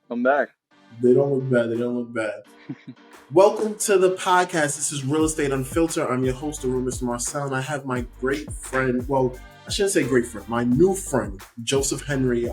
I'm back. They don't look bad. They don't look bad. Welcome to the podcast. This is Real Estate Unfiltered. I'm your host, the room, Mr. Marcelle, and I have my great friend. Well, I shouldn't say great friend. My new friend, Joseph Henry.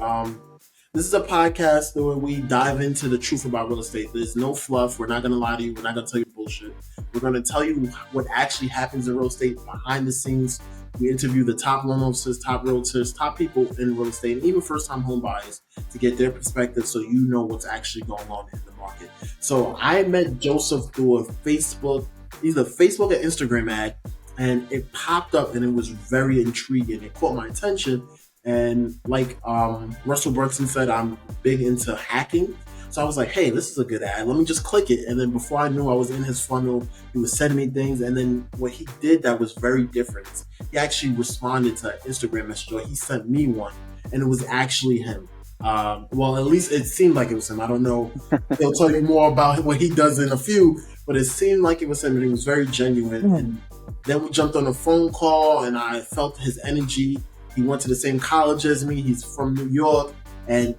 This is a podcast where we dive into the truth about real estate. There's no fluff. We're not going to lie to you. We're not going to tell you bullshit. We're going to tell you what actually happens in real estate behind the scenes. We interview the top loan officers, top realtors, top people in real estate, and even first-time home buyers to get their perspective so you know what's actually going on in the market. So I met Joseph through a either Facebook or Instagram ad, and it popped up and it was very intriguing. It caught my attention. And like Russell Brunson said, I'm big into hacking. So I was like, hey, this is a good ad. Let me just click it. And then before I knew I was in his funnel, he was sending me things. And then what he did that was very different. He actually responded to an Instagram message, or he sent me one, and it was actually him. Well, at least it seemed like it was him. I don't know. He'll tell you more about what he does in a few, but it seemed like it was him, and it was very genuine. And then we jumped on a phone call, and I felt his energy. He went to the same college as me. He's from New York, and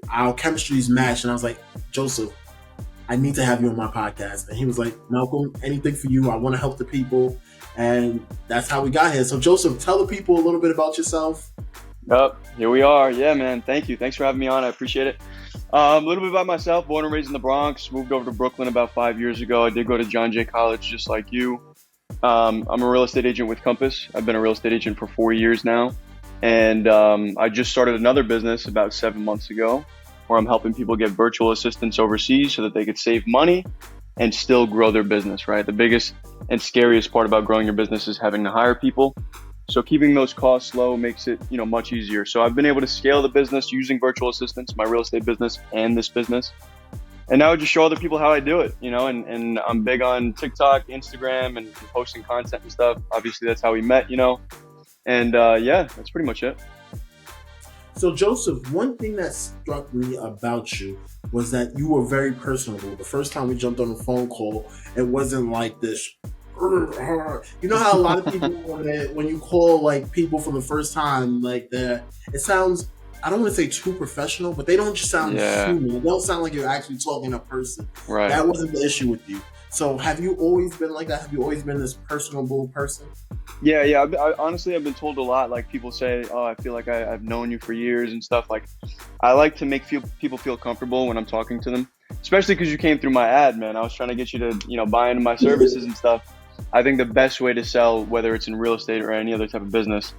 our chemistry's matched. And I was like, Joseph, I need to have you on my podcast. And he was like, Malcom, anything for you. I want to help the people. And that's how we got here. So Joseph, tell the people a little bit about yourself. Yep, here we are. Yeah, man. Thank you. Thanks for having me on. I appreciate it. A little bit about myself. Born and raised in the Bronx. Moved over to Brooklyn about 5 years ago. I did go to John Jay College, just like you. I'm a real estate agent with Compass. I've been a real estate agent for 4 years now. And I just started another business about 7 months ago where I'm helping people get virtual assistants overseas so that they could save money and still grow their business, right? The biggest and scariest part about growing your business is having to hire people. So keeping those costs low makes it, much easier. So I've been able to scale the business using virtual assistants, my real estate business and this business. And now I just show other people how I do it, and I'm big on TikTok, Instagram, and posting content and stuff. Obviously, that's how we met, And yeah, that's pretty much it. So Joseph, one thing that struck me about you was that you were very personable. The first time we jumped on a phone call, it wasn't like this. You know how a lot of people, when you call like people for the first time, like that, it sounds, I don't want to say too professional, but they don't just sound human. They don't sound like you're actually talking to a person. Right. That wasn't the issue with you. So have you always been like that? Have you always been this personable person? Yeah. Honestly, I've been told a lot. Like people say, "Oh, I feel like I've known you for years and stuff." Like, I like to make people feel comfortable when I'm talking to them, especially because you came through my ad, man. I was trying to get you to, buy into my services and stuff. I think the best way to sell, whether it's in real estate or any other type of business,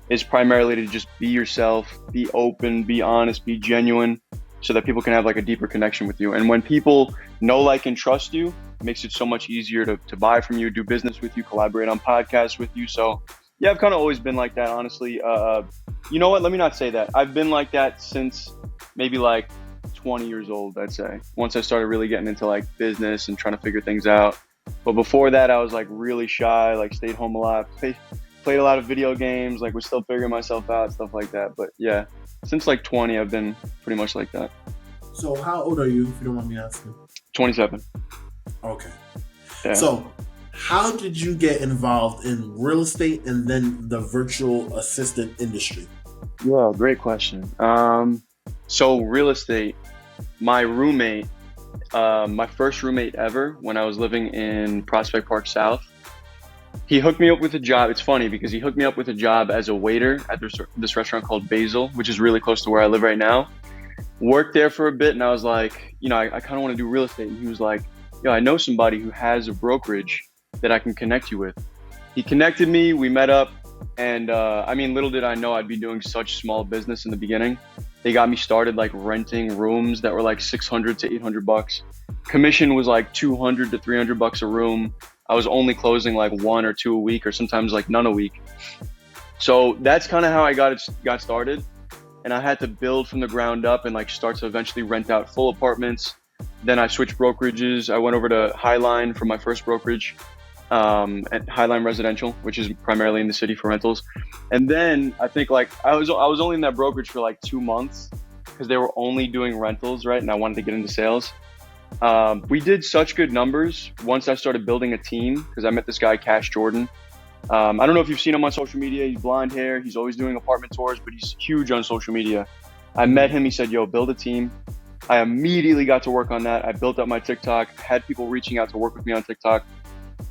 is primarily to just be yourself, be open, be honest, be genuine, so that people can have like a deeper connection with you. And when people know, like, and trust you, it makes it so much easier to buy from you, do business with you, collaborate on podcasts with you. So yeah, I've kind of always been like that, honestly. You know what? Let me not say that. I've been like that since maybe like 20 years old, I'd say. Once I started really getting into like business and trying to figure things out. But before that, I was like really shy, like stayed home a lot, played a lot of video games, like was still figuring myself out, stuff like that. But yeah, since like 20, I've been pretty much like that. So how old are you, if you don't mind me asking? 27. Okay. Yeah. So how did you get involved in real estate and then the virtual assistant industry? Yeah, great question. So real estate, my roommate, my first roommate ever when I was living in Prospect Park South, he hooked me up with a job. It's funny because he hooked me up with a job as a waiter at this restaurant called Basil, which is really close to where I live right now. Worked there for a bit, and I was like, I kind of want to do real estate. And he was like, I know somebody who has a brokerage that I can connect you with. He connected me, we met up, and little did I know I'd be doing such small business in the beginning. They got me started like renting rooms that were like $600 to $800. Commission was like $200 to $300 a room. I was only closing like 1 or 2 a week, or sometimes like none a week. So that's kind of how I got started. And I had to build from the ground up and like start to eventually rent out full apartments. Then I switched brokerages. I went over to Highline for my first brokerage, at Highline Residential, which is primarily in the city for rentals. And then I think like I was only in that brokerage for like 2 months because they were only doing rentals, right? And I wanted to get into sales. We did such good numbers once I started building a team, because I met this guy, Cash Jordan. I don't know if you've seen him on social media. He's blonde hair. He's always doing apartment tours, but he's huge on social media. I met him. He said, yo, build a team. I immediately got to work on that. I built up my TikTok, had people reaching out to work with me on TikTok,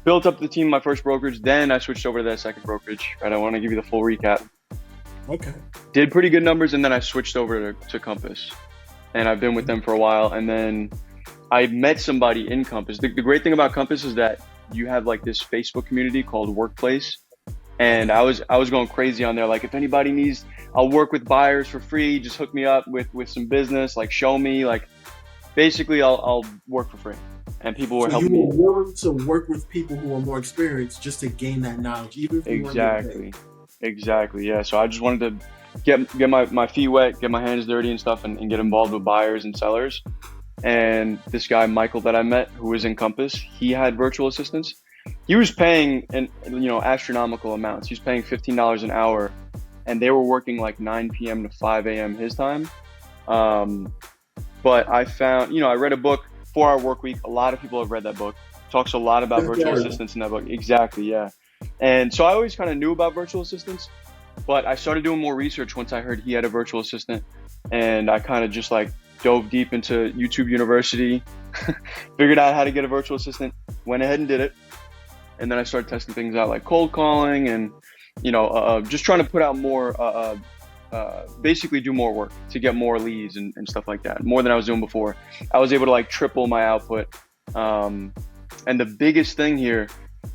built up the team, my first brokerage. Then I switched over to that second brokerage, right? I want to give you the full recap. Okay. Did pretty good numbers, and then I switched over to Compass. And I've been with them for a while. And then I met somebody in Compass. The great thing about Compass is that you have like this Facebook community called Workplace. And I was going crazy on there. Like, if anybody needs, I'll work with buyers for free. Just hook me up with some business. Like, show me. Like, basically, I'll work for free. And people were So helping you were me. willing to work with people who are more experienced just to gain that knowledge, even if you weren't getting paid. Exactly. Yeah. So I just wanted to get my feet wet, get my hands dirty and stuff, and get involved with buyers and sellers. And this guy, Michael, that I met, who was in Compass, he had virtual assistants. He was paying astronomical amounts. He was paying $15 an hour, and they were working like 9 p.m. to 5 a.m. his time. But I found, I read a book, 4 Hour Work Week. A lot of people have read that book. Talks a lot about virtual assistants in that book. Exactly, yeah. And so I always kind of knew about virtual assistants, but I started doing more research once I heard he had a virtual assistant, and I kind of just like dove deep into YouTube University, figured out how to get a virtual assistant, went ahead and did it. And then I started testing things out like cold calling and, just trying to put out more, basically do more work to get more leads and stuff like that, more than I was doing before. I was able to like triple my output. And the biggest thing here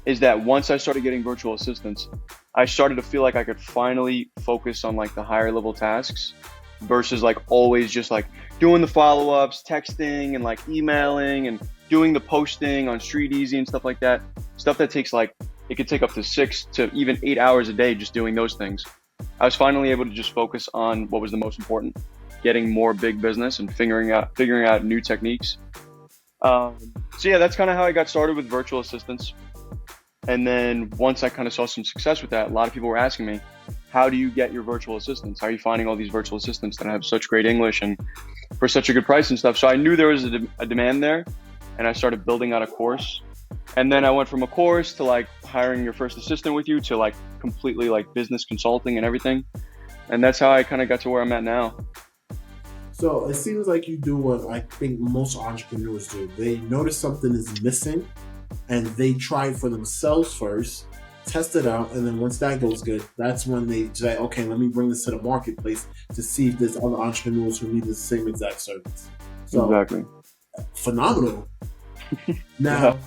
is that once I started getting virtual assistants, I started to feel like I could finally focus on like the higher level tasks versus like always just like doing the follow-ups, texting and like emailing and doing the posting on Street Easy and stuff like that. Stuff that takes like, it could take up to 6 to even 8 hours a day just doing those things. I was finally able to just focus on what was the most important, getting more big business and figuring out new techniques. So yeah, that's kind of how I got started with virtual assistants. And then once I kind of saw some success with that, a lot of people were asking me, how do you get your virtual assistants? How are you finding all these virtual assistants that have such great English and for such a good price and stuff? So I knew there was a demand there, and I started building out a course. And then I went from a course to like hiring your first assistant with you to like completely like business consulting and everything. And that's how I kind of got to where I'm at now. So it seems like you do what I think most entrepreneurs do. They notice something is missing and they try it for themselves first, test it out, and then once that goes good, that's when they say, okay, let me bring this to the marketplace to see if there's other entrepreneurs who need the same exact service. So, exactly. Phenomenal. Now,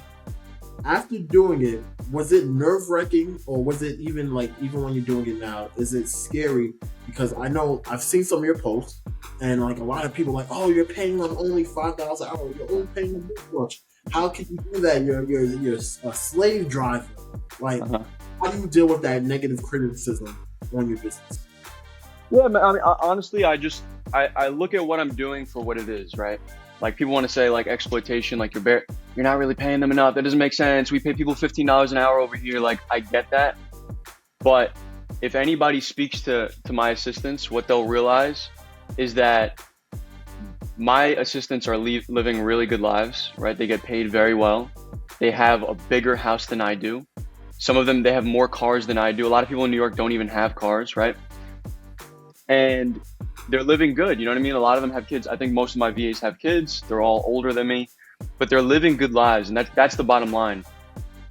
after doing it, was it nerve-wracking, or was it even when you're doing it now, is it scary? Because I know I've seen some of your posts, and like a lot of people are like, oh, you're paying them only $5 an hour. You're only paying them this much. How can you do that? You're a slave driver. Like, how do you deal with that negative criticism on your business? Yeah, I mean, honestly, I look at what I'm doing for what it is, right? Like, people want to say like exploitation, like you're not really paying them enough. That doesn't make sense. We pay people $15 an hour over here. Like, I get that. But if anybody speaks to my assistants, what they'll realize is that my assistants are living really good lives, right? They get paid very well. They have a bigger house than I do. Some of them, they have more cars than I do. A lot of people in New York don't even have cars, right? And they're living good, you know what I mean? A lot of them have kids. I think most of my VAs have kids. They're all older than me, but they're living good lives, and that's the bottom line.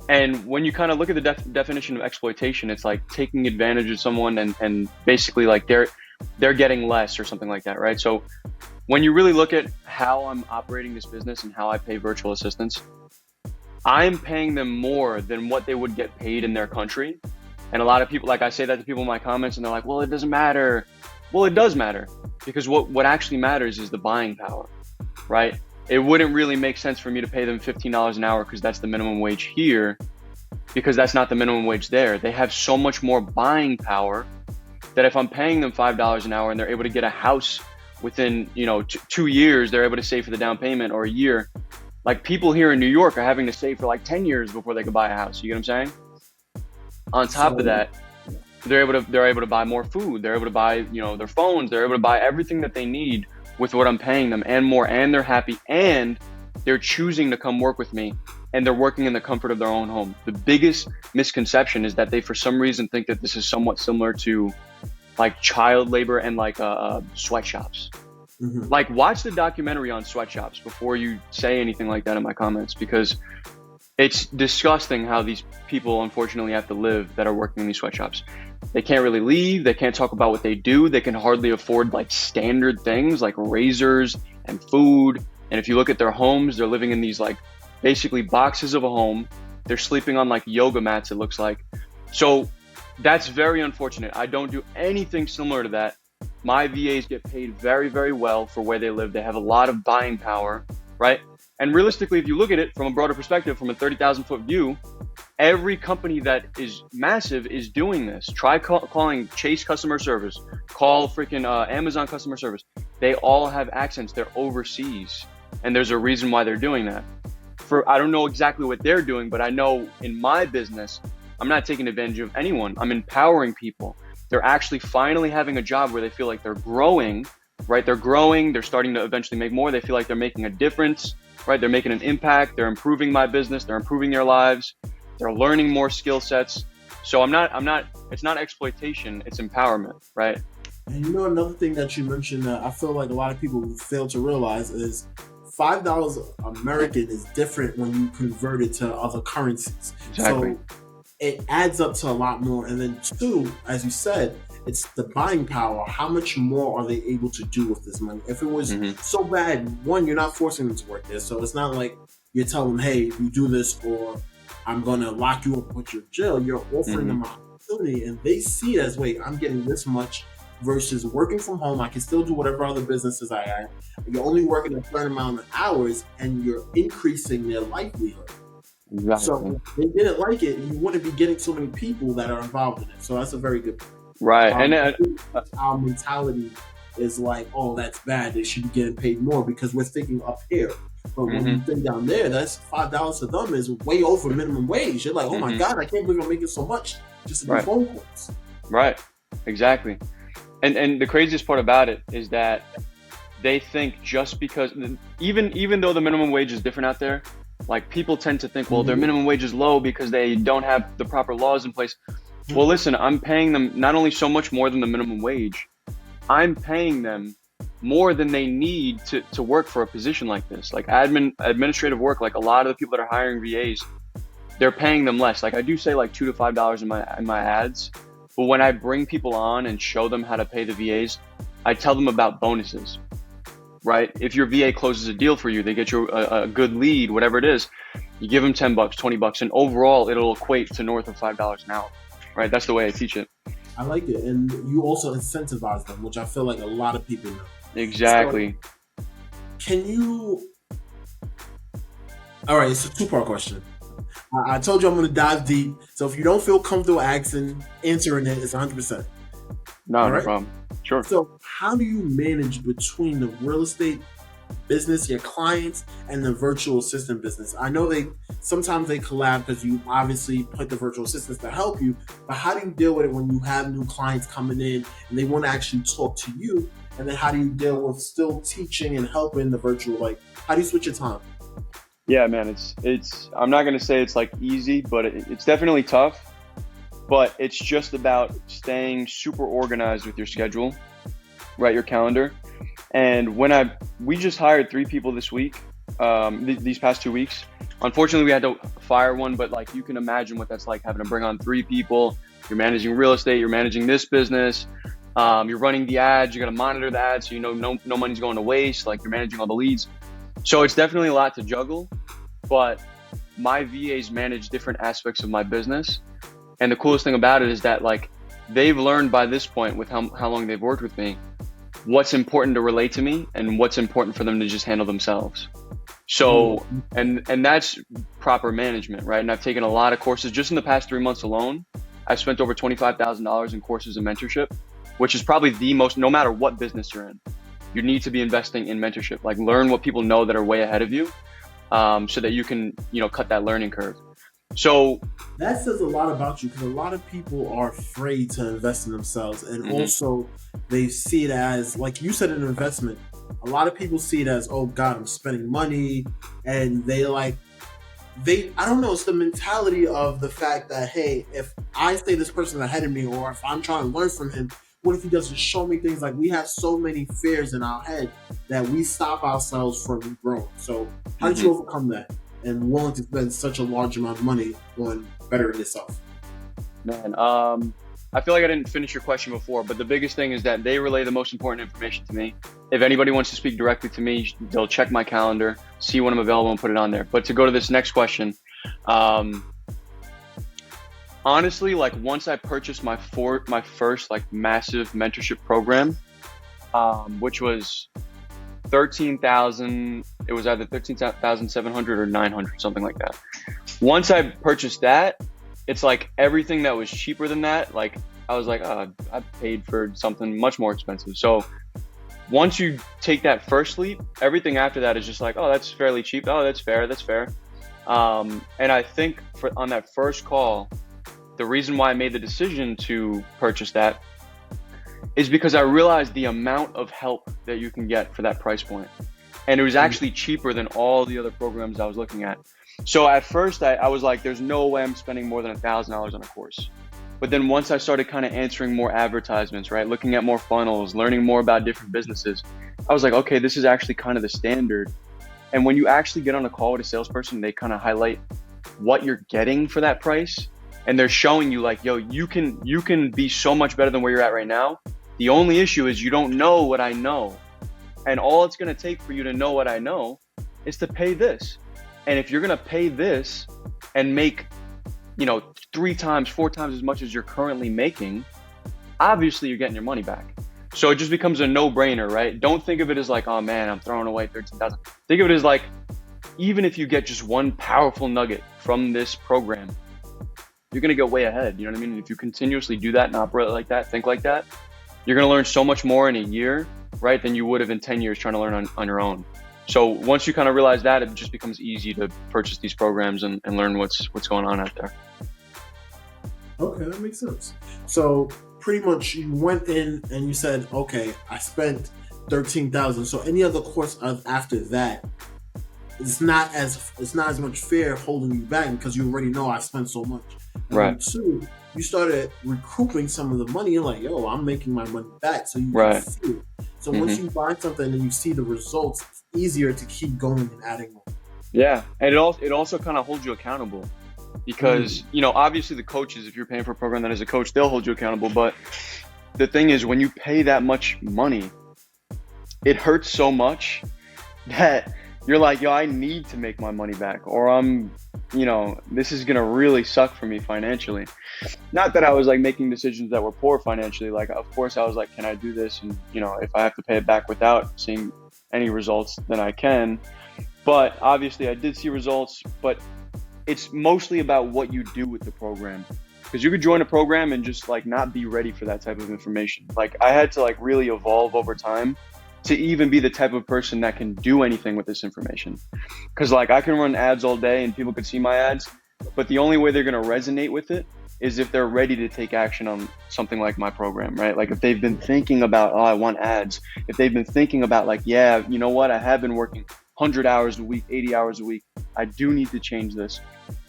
And when you kind of look at the definition of exploitation, it's like taking advantage of someone and basically like they're getting less or something like that, right? So when you really look at how I'm operating this business and how I pay virtual assistants, I'm paying them more than what they would get paid in their country. And a lot of people, like I say that to people in my comments, and they're like, well, it doesn't matter. Well, it does matter, because what actually matters is the buying power, right? It wouldn't really make sense for me to pay them $15 an hour because that's the minimum wage here, because that's not the minimum wage there. They have so much more buying power that if I'm paying them $5 an hour and they're able to get a house within 2 years, they're able to save for the down payment, or a year. Like, people here in New York are having to save for like 10 years before they can buy a house. You get what I'm saying? On top of that, they're able to buy more food. They're able to buy, their phones. They're able to buy everything that they need with what I'm paying them and more. And they're happy, and they're choosing to come work with me, and they're working in the comfort of their own home. The biggest misconception is that they, for some reason, think that this is somewhat similar to like child labor and like sweatshops. Like, watch the documentary on sweatshops before you say anything like that in my comments, because it's disgusting how these people unfortunately have to live that are working in these sweatshops. They can't really leave. They can't talk about what they do. They can hardly afford like standard things like razors and food. And if you look at their homes, they're living in these like basically boxes of a home. They're sleeping on like yoga mats, it looks like. So that's very unfortunate. I don't do anything similar to that. My VAs get paid very, very well for where they live. They have a lot of buying power, right? And realistically, if you look at it from a broader perspective, from a 30,000 foot view, every company that is massive is doing this. Try calling Chase customer service, call freaking Amazon customer service. They all have accents. They're overseas. And there's a reason why they're doing that. I don't know exactly what they're doing, but I know in my business, I'm not taking advantage of anyone. I'm empowering people. They're actually finally having a job where they feel like they're growing, right? They're growing. They're starting to eventually make more. They feel like they're making a difference, right? They're making an impact. They're improving my business. They're improving their lives. They're learning more skill sets. So it's not exploitation. It's empowerment, right? And you know, another thing that you mentioned that I feel like a lot of people fail to realize is $5 American is different when you convert it to other currencies. Exactly. So it adds up to a lot more. And then two, as you said, it's the buying power. How much more are they able to do with this money? If it was so bad, one, you're not forcing them to work there. So it's not like you're telling them, hey, if you do this, or I'm going to lock you up and put you in jail. You're offering them an opportunity, and they see it as, wait, I'm getting this much versus working from home. I can still do whatever other businesses I have. You're only working a certain amount of hours, and you're increasing their livelihood. Exactly. So if they didn't like it, you wouldn't be getting so many people that are involved in it. So that's a very good point. Right. And our mentality is like, oh, that's bad. They should be getting paid more because we're thinking up here. But when you think down there, that's $5 to them is way over minimum wage. You're like, oh my God, I can't believe I'm making so much just to do phone calls. Right. Exactly. And the craziest part about it is that they think just because, even though the minimum wage is different out there, like people tend to think, well, their minimum wage is low because they don't have the proper laws in place. Well, listen, I'm paying them not only so much more than the minimum wage, I'm paying them more than they need to work for a position like this. Like administrative work, like a lot of the people that are hiring VAs, they're paying them less. Like I do say like $2 to $5 in my ads, but when I bring people on and show them how to pay the VAs, I tell them about bonuses, right? If your VA closes a deal for you, they get you a good lead, whatever it is, you give them $10, $20, and overall it'll equate to north of $5 an hour, right? That's the way I teach it. I like it. And you also incentivize them, which I feel like a lot of people know. Exactly. So, can you... All right, it's a two-part question. I told you I'm going to dive deep. So if you don't feel comfortable answering it, it's 100%. No problem. Sure. So how do you manage between the real estate business, your clients, and the virtual assistant business? I know sometimes they collab because you obviously put the virtual assistants to help you, but how do you deal with it when you have new clients coming in and they want to actually talk to you? And then how do you deal with still teaching and helping the virtual? Like, how do you switch your time? Yeah, man, it's I'm not going to say it's like easy, but it's definitely tough. But it's just about staying super organized with your schedule, right? Your calendar. And we just hired 3 people this week, these past 2 weeks. Unfortunately, we had to fire one, but like you can imagine what that's like, having to bring on 3 people. You're managing real estate, you're managing this business, you're running the ads, you got to monitor the ads, so you know no money's going to waste. Like you're managing all the leads. So it's definitely a lot to juggle, but my VAs manage different aspects of my business. And the coolest thing about it is that like they've learned by this point with how long they've worked with me, what's important to relate to me and what's important for them to just handle themselves. So, and that's proper management, right? And I've taken a lot of courses just in the past 3 months alone. I've spent over $25,000 in courses and mentorship, which is probably the most, no matter what business you're in, you need to be investing in mentorship. Like learn what people know that are way ahead of you, so that you can, cut that learning curve. So that says a lot about you, because a lot of people are afraid to invest in themselves, and also they see it as, like you said, an investment. A lot of people see it as, oh God, I'm spending money, and I don't know, it's the mentality of the fact that, hey, if I say this person ahead of me, or if I'm trying to learn from him, What if he doesn't show me things? Like, we have so many fears in our head that we stop ourselves from growing. So how did you overcome that and willing to spend such a large amount of money on bettering yourself? Man, I feel like I didn't finish your question before, but the biggest thing is that they relay the most important information to me. If anybody wants to speak directly to me, they'll check my calendar, see when I'm available, and put it on there. But to go to this next question, honestly, like once I purchased my first like massive mentorship program, which was 13,000. It was either 13,700 or 900, something like that. Once I purchased that, it's like everything that was cheaper than that. Like I was like, I paid for something much more expensive. So once you take that first leap, everything after that is just like, oh, that's fairly cheap. Oh, that's fair. That's fair. And I think on that first call, the reason why I made the decision to purchase that is because I realized the amount of help that you can get for that price point. And it was actually cheaper than all the other programs I was looking at. So at first I was like, there's no way I'm spending more than $1,000 on a course. But then once I started kind of answering more advertisements, right? Looking at more funnels, learning more about different businesses, I was like, okay, this is actually kind of the standard. And when you actually get on a call with a salesperson, they kind of highlight what you're getting for that price. And they're showing you like, yo, you can be so much better than where you're at right now. The only issue is you don't know what I know. And all it's going to take for you to know what I know is to pay this. And if you're going to pay this and make, 3 times, 4 times as much as you're currently making, obviously you're getting your money back. So it just becomes a no-brainer, right? Don't think of it as like, oh man, I'm throwing away 13,000. Think of it as like, even if you get just one powerful nugget from this program, you're going to get way ahead. You know what I mean? And if you continuously do that and operate like that, think like that, you're going to learn so much more in a year, right, than you would have in 10 years trying to learn on your own. So once you kind of realize that, it just becomes easy to purchase these programs and learn what's going on out there. Okay, that makes sense. So pretty much you went in and you said, okay, I spent 13,000. So any other course after that, it's not as much fear holding you back because you already know I spent so much. And right. Two, you started recouping some of the money. You're like, yo, I'm making my money back. So you right. can see it. So once you buy something and you see the results, it's easier to keep going and adding more. Yeah, and it also kind of holds you accountable because, obviously the coaches, if you're paying for a program that is a coach, they'll hold you accountable. But the thing is, when you pay that much money, it hurts so much that you're like, yo, I need to make my money back or this is going to really suck for me financially. Not that I was like making decisions that were poor financially. Like, of course I was like, can I do this? And, if I have to pay it back without seeing any results, then I can. But obviously I did see results, but it's mostly about what you do with the program. Because you could join a program and just like not be ready for that type of information. Like I had to like really evolve over time to even be the type of person that can do anything with this information. Because like I can run ads all day and people could see my ads, but the only way they're going to resonate with it is if they're ready to take action on something like my program, right? Like if they've been thinking about, oh, I want ads. If they've been thinking about like, yeah, you know what? I have been working 100 hours a week, 80 hours a week. I do need to change this.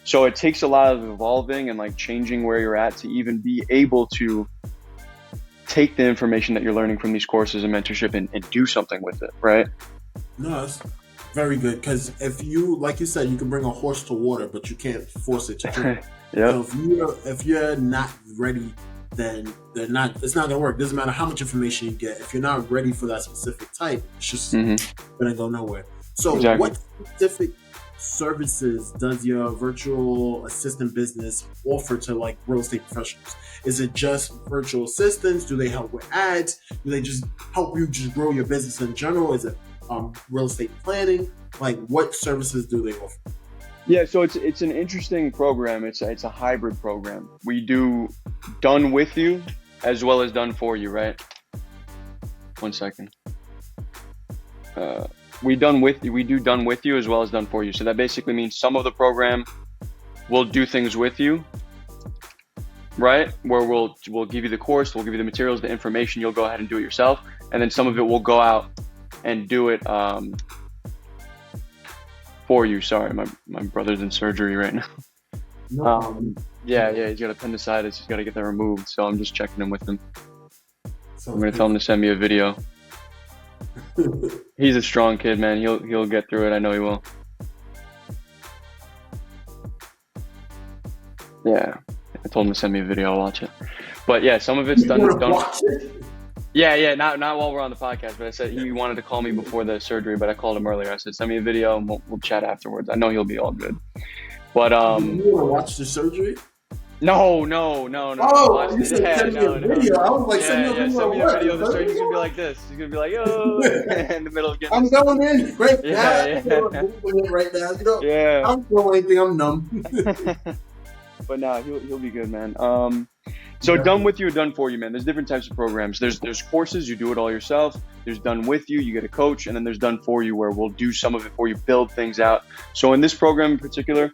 So it takes a lot of evolving and like changing where you're at to even be able to take the information that you're learning from these courses and mentorship and do something with it, right? No, that's very good. Because if you, like you said, you can bring a horse to water, but you can't force it to drink. Yeah. So if you're not ready, then it's not gonna work. Doesn't matter how much information you get. If you're not ready for that specific type, it's just gonna go nowhere. So exactly. What specific services does your virtual assistant business offer to like real estate professionals? Is it just virtual assistants? Do they help with ads? Do they just help you just grow your business in general? Is it real estate planning? Like what services do they offer? Yeah, so it's an interesting program. It's a hybrid program. We do done with you as well as done for you, right? 1 second. We do done with you as well as done for you. So that basically means some of the program will do things with you, right? Where we'll give you the course, we'll give you the materials, the information, you'll go ahead and do it yourself. And then some of it will go out and do it for you. Sorry, my brother's in surgery right now. Yeah, he's got appendicitis. He's got to get that removed. So I'm just checking in with him. I'm gonna tell him to send me a video. He's a strong kid, man. He'll get through it. I know he will. Yeah, I told him to send me a video. I'll watch it. But yeah, some of it's done. Watch it? Yeah. Not while we're on the podcast. But I said he wanted to call me before the surgery, but I called him earlier. I said, send me a video and we'll chat afterwards. I know he'll be all good. But You want to watch the surgery? No. Oh, you said send me a video. I was like, send me a video. Send me a video of the surgery. He's gonna be like this. He's gonna be like, yo, in the middle of getting. I'm going in right now. Yeah. Right now. You know, Yeah. I'm doing anything. I'm numb. But nah, he'll be good, man. So done with you or done for you, man. There's different types of programs. There's courses, you do it all yourself. There's done with you, you get a coach, and then there's done for you where we'll do some of it for you, build things out. So in this program in particular,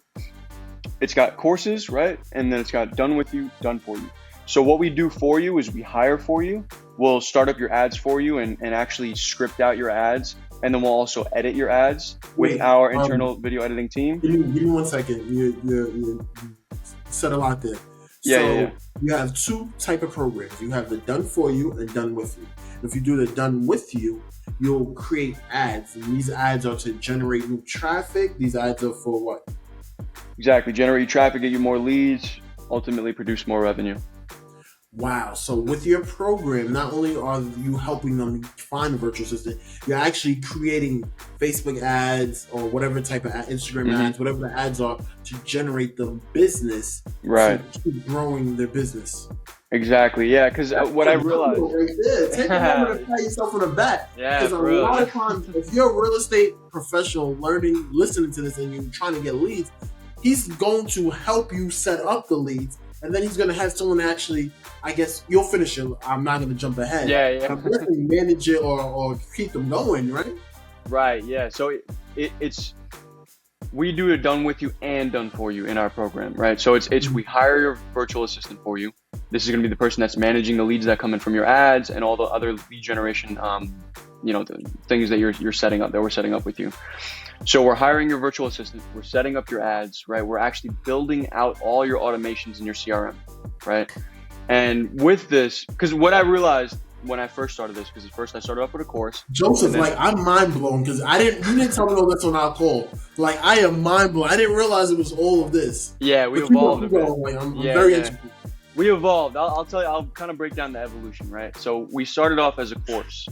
it's got courses, right? And then it's got done with you, done for you. So what we do for you is we hire for you. We'll start up your ads for you and actually script out your ads. And then we'll also edit your ads with our internal video editing team. Give me 1 second. You said a lot there. Yeah. You have two type of programs. You have the done for you and done with you. If you do the done with you, you'll create ads. And these ads are to generate new traffic. These ads are for what? Exactly. Generate traffic, get you more leads, ultimately produce more revenue. Wow. So with your program, not only are you helping them find a virtual assistant, you're actually creating Facebook ads or whatever type of Instagram ads, whatever the ads are, to generate the business. Right. To keep growing their business. Exactly. Yeah. Because what I realized. Right there. Take a moment to pat yourself on the back. Yeah. Because a lot of times, if you're a real estate professional learning, listening to this, and you're trying to get leads, he's going to help you set up the leads. And then he's going to have someone actually, I guess, you'll finish it. I'm not going to jump ahead. Yeah. Definitely manage it or keep them going, right? Right, yeah. So it's we do it done with you and done for you in our program, right? So it's we hire your virtual assistant for you. This is going to be the person that's managing the leads that come in from your ads and all the other lead generation, the things that you're setting up, that we're setting up with you. So we're hiring your virtual assistant, we're setting up your ads, right? We're actually building out all your automations in your CRM, right? And with this, because what I realized when I first started this, because at first I started off with a course. Joseph, I'm mind blown because you didn't tell me all this on our call. Like, I am mind blown. I didn't realize it was all of this. Yeah, we evolved. I'm very interested. We evolved. I'll tell you, I'll kind of break down the evolution, right? So we started off as a course.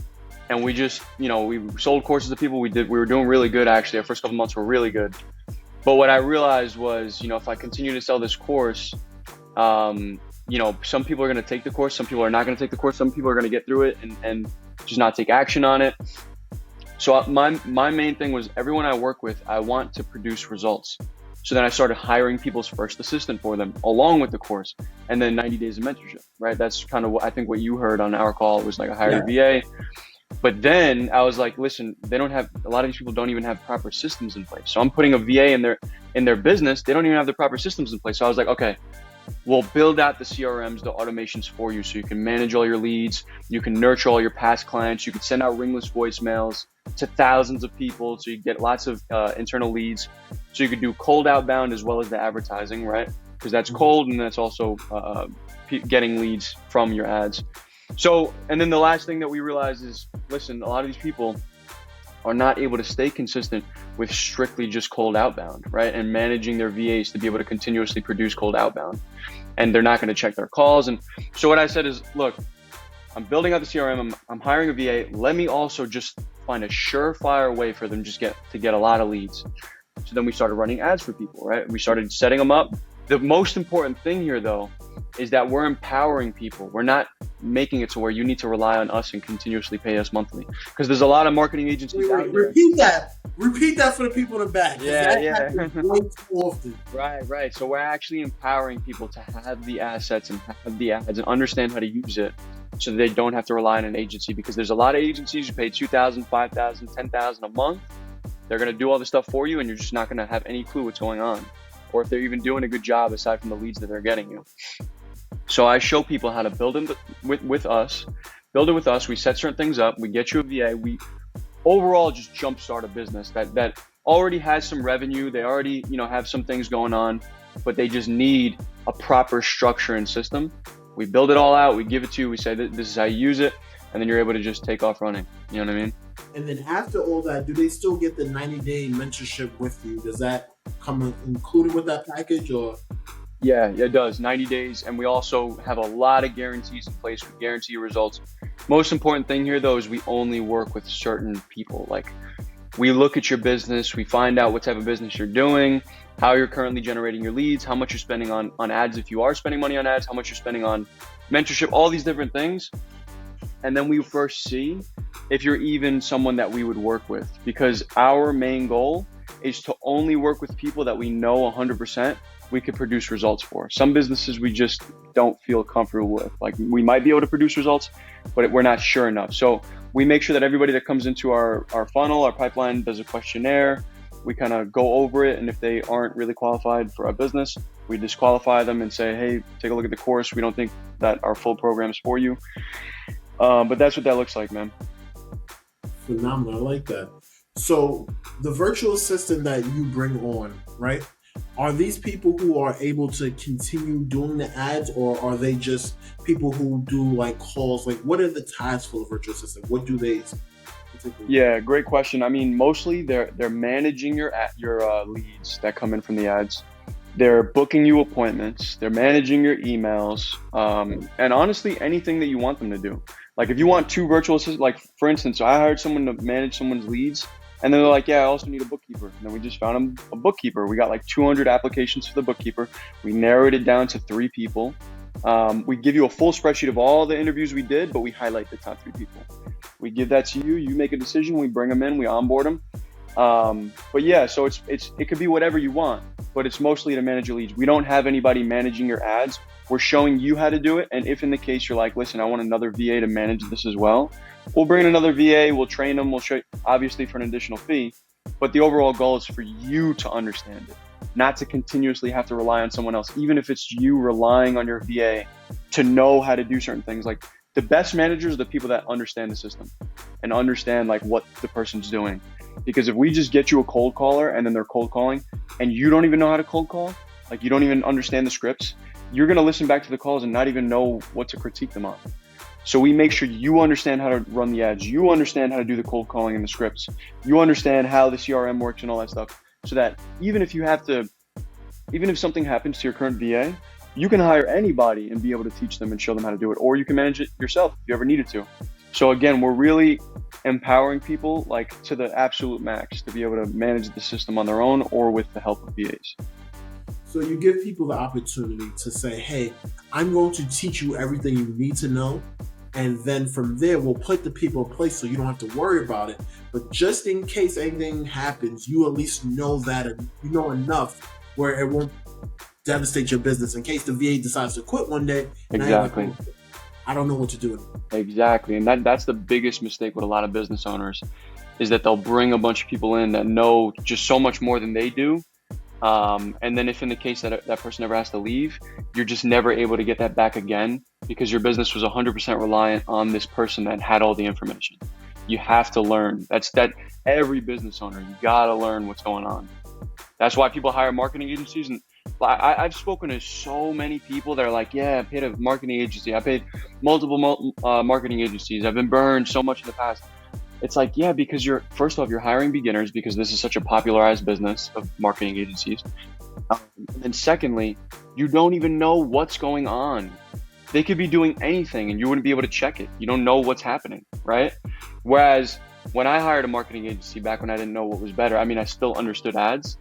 And we just, we sold courses to people. We were doing really good, actually. Our first couple months were really good. But what I realized was, if I continue to sell this course, some people are going to take the course. Some people are not going to take the course. Some people are going to get through it and just not take action on it. So my main thing was everyone I work with, I want to produce results. So then I started hiring people's first assistant for them along with the course. And then 90 days of mentorship, right? That's kind of what I think what you heard on our call. It was like I hired a VA. But then I was like, listen, a lot of these people don't even have proper systems in place. So I'm putting a VA in their business. They don't even have the proper systems in place. So I was like, okay, we'll build out the CRMs, the automations for you. So you can manage all your leads. You can nurture all your past clients. You can send out ringless voicemails to thousands of people. So you get lots of internal leads. So you could do cold outbound as well as the advertising, right? Because that's cold and that's also getting leads from your ads. So, and then the last thing that we realized is, listen, a lot of these people are not able to stay consistent with strictly just cold outbound, right? And managing their VAs to be able to continuously produce cold outbound. And they're not going to check their calls. And so what I said is, look, I'm building out the CRM. I'm hiring a VA. Let me also just find a surefire way for them to get a lot of leads. So then we started running ads for people, right? We started setting them up. The most important thing here, though, is that we're empowering people. We're not making it to where you need to rely on us and continuously pay us monthly. Because there's a lot of marketing agencies out there. Repeat that for the people in the back. Yeah. Way too often. Right. So we're actually empowering people to have the assets and have the ads and understand how to use it so that they don't have to rely on an agency. Because there's a lot of agencies who pay $2,000, $5,000, $10,000 a month. They're going to do all the stuff for you and you're just not going to have any clue what's going on. Or if they're even doing a good job aside from the leads that they're getting you. So I show people how to build it with us. Build it with us. We set certain things up. We get you a VA. We overall just jumpstart a business that already has some revenue. They already have some things going on, but they just need a proper structure and system. We build it all out. We give it to you. We say this is how you use it. and then you're able to just take off running. You know what I mean? And then after all that, do they still get the 90-day mentorship with you? Does that come included with that package, or? Yeah, it does. 90 days. And we also have a lot of guarantees in place. We guarantee your results. Most important thing here, though, is we only work with certain people. Like, we look at your business, we find out what type of business you're doing, how you're currently generating your leads, how much you're spending on ads if you are spending money on ads, how much you're spending on mentorship, all these different things. And then we first see if you're even someone that we would work with, because our main goal is to only work with people that we know 100% we could produce results for. Some businesses we just don't feel comfortable with. Like, we might be able to produce results, but we're not sure enough. So we make sure that everybody that comes into our funnel, our pipeline, does a questionnaire. We kind of go over it, and if they aren't really qualified for our business, we disqualify them and say, hey, take a look at the course. We don't think that our full program is for you. But that's what that looks like, man. Phenomenal. I like that. So the virtual assistant that you bring on, right? Are these people who are able to continue doing the ads, or are they just people who do like calls? Like, what are the tasks for the virtual assistant? What do they? Yeah, great question. I mean, mostly they're managing your leads that come in from the ads. They're booking you appointments. They're managing your emails, and honestly, anything that you want them to do. Like, if you want 2 virtual assistants, like for instance, I hired someone to manage someone's leads, and they're like, yeah, I also need a bookkeeper. And then we just found them a bookkeeper. We got like 200 applications for the bookkeeper. We narrowed it down to 3 people. We give you a full spreadsheet of all the interviews we did, but we highlight the top 3 people. We give that to you. You make a decision. We bring them in. We onboard them. But yeah, so it could be whatever you want, but it's mostly to manage your leads. We don't have anybody managing your ads. We're showing you how to do it. And if in the case you're like, listen, I want another VA to manage this as well, we'll bring in another VA. We'll train them. We'll show you, obviously for an additional fee. But the overall goal is for you to understand it, not to continuously have to rely on someone else, even if it's you relying on your VA to know how to do certain things. Like, the best managers are the people that understand the system and understand like what the person's doing. Because if we just get you a cold caller and then they're cold calling and you don't even know how to cold call, like you don't even understand the scripts, you're going to listen back to the calls and not even know what to critique them on. So we make sure you understand how to run the ads. You understand how to do the cold calling and the scripts. You understand how the CRM works and all that stuff. So that even if something happens to your current VA, you can hire anybody and be able to teach them and show them how to do it. Or you can manage it yourself if you ever needed to. So again, we're really empowering people like to the absolute max to be able to manage the system on their own or with the help of VAs. So you give people the opportunity to say, hey, I'm going to teach you everything you need to know. And then from there, we'll put the people in place so you don't have to worry about it. But just in case anything happens, you at least know that you know enough where it won't devastate your business in case the VA decides to quit one day. Exactly. Like, oh, I don't know what to do anymore. Exactly. And that's the biggest mistake with a lot of business owners, is that they'll bring a bunch of people in that know just so much more than they do. And then if in the case that that person ever has to leave, you're just never able to get that back again because your business was 100% reliant on this person that had all the information. You have to learn. That every business owner, you got to learn what's going on. That's why people hire marketing agencies. And I've spoken to so many people that are like, yeah, I paid a marketing agency. I paid multiple marketing agencies. I've been burned so much in the past. It's like, yeah, because first off, you're hiring beginners because this is such a popularized business of marketing agencies. And then secondly, you don't even know what's going on. They could be doing anything and you wouldn't be able to check it. You don't know what's happening, right? Whereas when I hired a marketing agency back when I didn't know what was better, I mean, I still understood ads,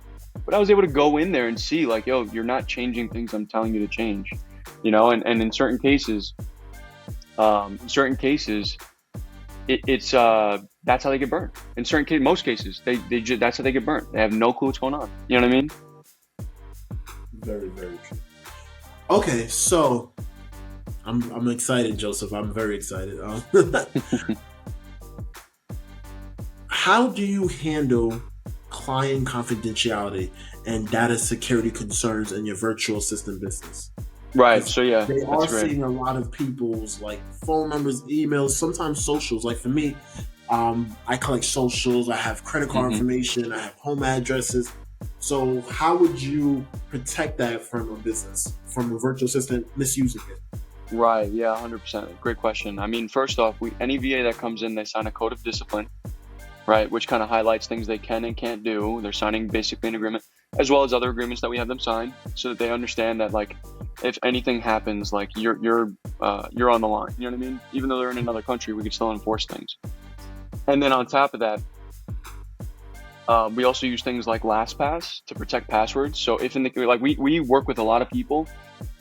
but I was able to go in there and see like, yo, you're not changing things I'm telling you to change, and in certain cases, it's that's how they get burned. In most cases, that's how they get burned. They have no clue what's going on. You know what I mean? Very, very true. Okay, so I'm excited, Joseph. I'm very excited. How do you handle client confidentiality and data security concerns in your virtual assistant business? Right. So yeah, they are seeing a lot of people's like phone numbers, emails, sometimes socials. Like for me, I collect socials. I have credit card information. I have home addresses. So how would you protect that from a business, from a virtual assistant misusing it? Right. Yeah, 100%. Great question. I mean, first off, any VA that comes in, they sign a code of discipline, right, which kind of highlights things they can and can't do. They're signing basically an agreement, as well as other agreements that we have them sign, so that they understand that, like, if anything happens, like, you're on the line. You know what I mean? Even though they're in another country, we can still enforce things. And then on top of that, we also use things like LastPass to protect passwords. So if in the like we work with a lot of people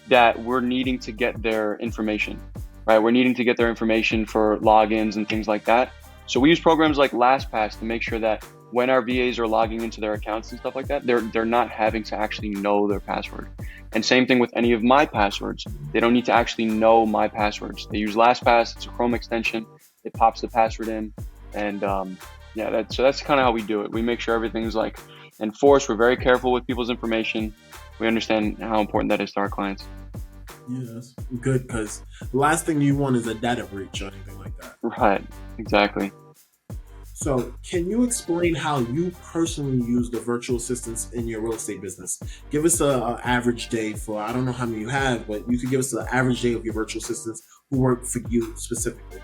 that we're needing to get their information, right? We're needing to get their information for logins and things like that. So we use programs like LastPass to make sure that when our VAs are logging into their accounts and stuff like that, they're not having to actually know their password. And same thing with any of my passwords. They don't need to actually know my passwords. They use LastPass. It's a Chrome extension. It pops the password in, and yeah, that's kind of how we do it. We make sure everything's like enforced. We're very careful with people's information. We understand how important that is to our clients. Yeah, that's good, because the last thing you want is a data breach or anything like that. Right, exactly. So, can you explain how you personally use the virtual assistants in your real estate business? Give us a average day for, I don't know how many you have, but you could give us the average day of your virtual assistants who work for you specifically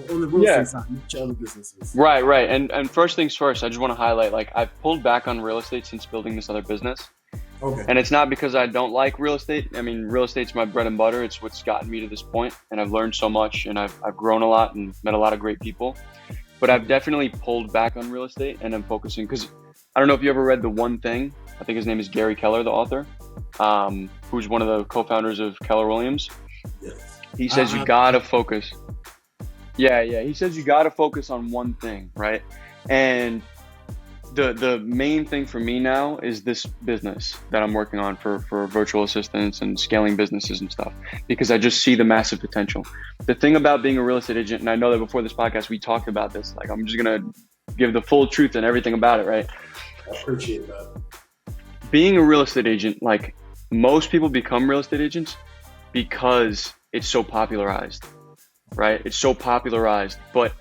on the real Yeah. estate side, not your other businesses. Right. And first things first, I just want to highlight, like, I've pulled back on real estate since building this other business. Okay. And it's not because I don't like real estate. I mean, real estate's my bread and butter. It's what's gotten me to this point, and I've learned so much, and I've grown a lot and met a lot of great people. But I've definitely pulled back on real estate, and I'm focusing, because I don't know if you ever read The One Thing. I think his name is Gary Keller, the author, who's one of the co-founders of Keller Williams. Yes. He says you gotta focus. Yeah. He says you gotta focus on one thing, right? And the main thing for me now is this business that I'm working on for virtual assistants and scaling businesses and stuff, because I just see the massive potential. The thing about being a real estate agent, and I know that before this podcast we talked about this, like, I'm just gonna give the full truth and everything about it, right? I appreciate that. Being a real estate agent, like, most people become real estate agents because it's so popularized, right? It's so popularized, but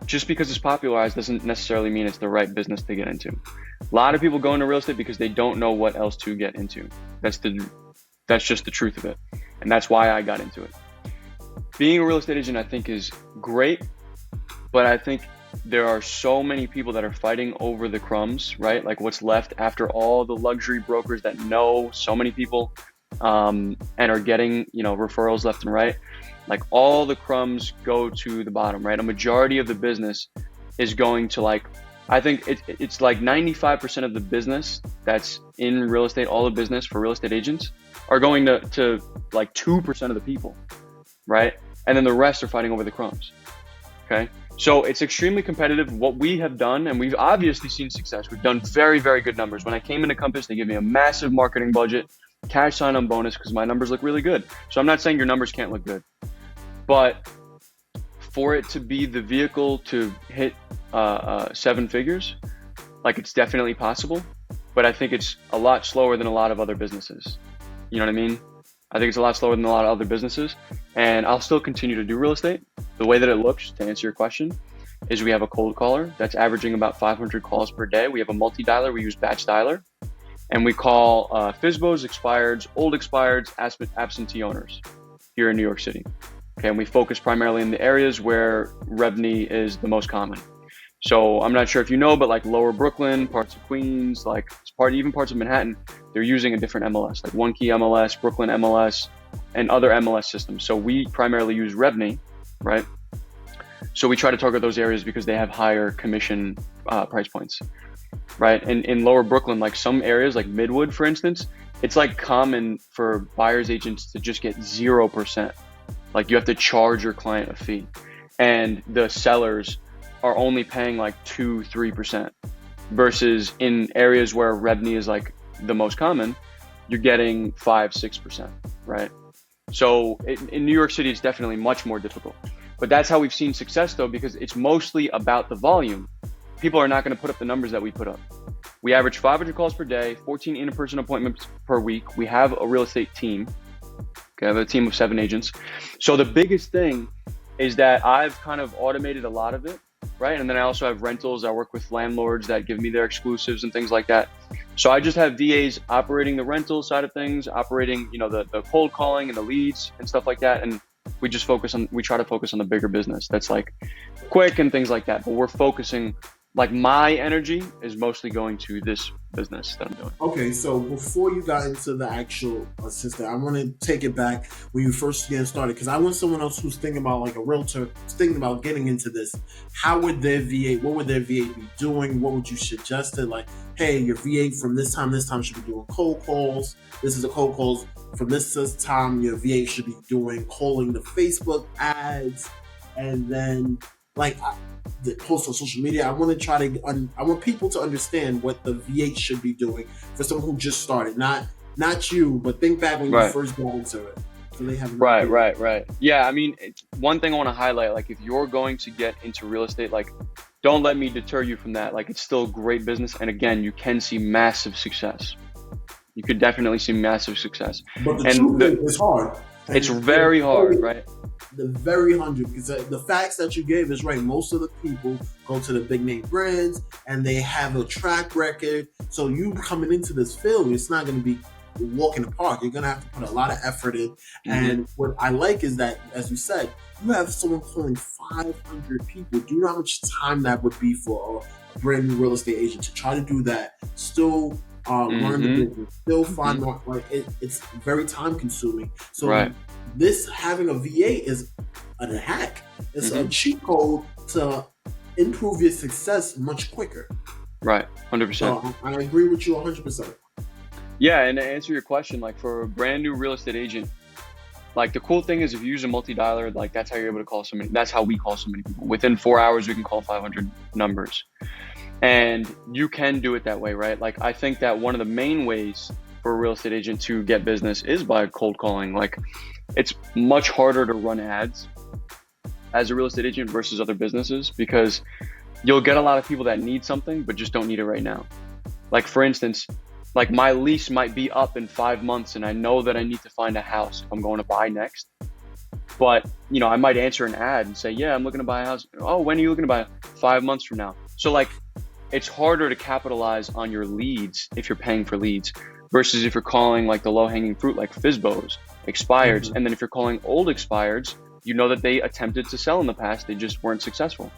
just because it's popularized doesn't necessarily mean it's the right business to get into. A lot of people go into real estate because they don't know what else to get into. That's just the truth of it. And that's why I got into it. Being a real estate agent, I think, is great, but I think there are so many people that are fighting over the crumbs, right? Like, what's left after all the luxury brokers that know so many people, and are getting, referrals left and right. Like, all the crumbs go to the bottom, right? A majority of the business is going to, like, I think it's like 95% of the business that's in real estate, all the business for real estate agents, are going to like 2% of the people, right? And then the rest are fighting over the crumbs, okay? So it's extremely competitive. What we have done, and we've obviously seen success. We've done very, very good numbers. When I came into Compass, they gave me a massive marketing budget, cash sign-on bonus, because my numbers look really good. So I'm not saying your numbers can't look good, but for it to be the vehicle to hit 7 figures, like, it's definitely possible, but I think it's a lot slower than a lot of other businesses. You know what I mean? I think it's a lot slower than a lot of other businesses, and I'll still continue to do real estate. The way that it looks, to answer your question, is we have a cold caller that's averaging about 500 calls per day. We have a multi-dialer. We use batch dialer, and we call FSBOs, expireds, old expireds, absentee owners here in New York City. Okay, and we focus primarily in the areas where REVNY is the most common. So I'm not sure if you know, but like Lower Brooklyn, parts of Queens, like even parts of Manhattan, they're using a different MLS, like One Key MLS, Brooklyn MLS, and other MLS systems. So we primarily use REVNY, right? So we try to target those areas because they have higher commission price points, right? And in Lower Brooklyn, like some areas like Midwood, for instance, it's like common for buyer's agents to just get 0%. Like, you have to charge your client a fee, and the sellers are only paying like 2-3%, versus in areas where REVNY is like the most common, you're getting 5-6%, right? So in New York City, it's definitely much more difficult, but that's how we've seen success, though, because it's mostly about the volume. People are not going to put up the numbers that we put up. We average 500 calls per day, 14 in-person appointments per week. We have a real estate team. Okay, I have a team of 7 agents. So the biggest thing is that I've kind of automated a lot of it, right? And then I also have rentals. I work with landlords that give me their exclusives and things like that. So I just have VAs operating the rental side of things, operating, the cold calling and the leads and stuff like that. And we try to focus on the bigger business that's like quick and things like that. But we're focusing, like my energy is mostly going to this business that I'm doing. Okay, so before you got into the actual assistant, I want to take it back when you first getting started, because I want someone else who's thinking about, like a realtor, thinking about getting into this. What would their VA be doing? What would you suggest to, like, hey, your VA from this time should be doing cold calls. This is a cold calls. From this time, your VA should be calling the Facebook ads, and then the post on social media. I want people to understand what the VA should be doing for someone who just started. Not you, but think back when you first got into it. So they have right. Yeah, I mean, one thing I want to highlight, like if you're going to get into real estate, like don't let me deter you from that. Like it's still a great business, and again, you can see massive success. You could definitely see massive success. But the truth is, it's hard. It's very hard, right? The very hard, because the facts that you gave is right. Most of the people go to the big name brands and they have a track record. So you coming into this field, it's not going to be a walk in the park. You're going to have to put a lot of effort in. Mm-hmm. And what I like is that, as you said, you have someone calling 500 people. Do you know how much time that would be for a brand new real estate agent to try to do that? Still learn the business, still find out, like it's very time consuming. So this having a VA is a hack. It's a cheat code to improve your success much quicker. Right, 100%. So I agree with you 100%. Yeah, and to answer your question, like for a brand new real estate agent, like the cool thing is if you use a multi-dialer, like that's how you're able to call so many. That's how we call so many people. Within 4 hours, we can call 500 numbers. And you can do it that way, right? Like I think that one of the main ways for a real estate agent to get business is by cold calling. Like it's much harder to run ads as a real estate agent versus other businesses, because you'll get a lot of people that need something but just don't need it right now. Like for instance, like my lease might be up in 5 months and I know that I need to find a house if I'm going to buy next. But I might answer an ad and say, yeah, I'm looking to buy a house. Oh, when are you looking to buy? 5 months from now. So like it's harder to capitalize on your leads if you're paying for leads versus if you're calling like the low-hanging fruit, like FSBOs, expireds. And then if you're calling old expireds, you know that they attempted to sell in the past, they just weren't successful.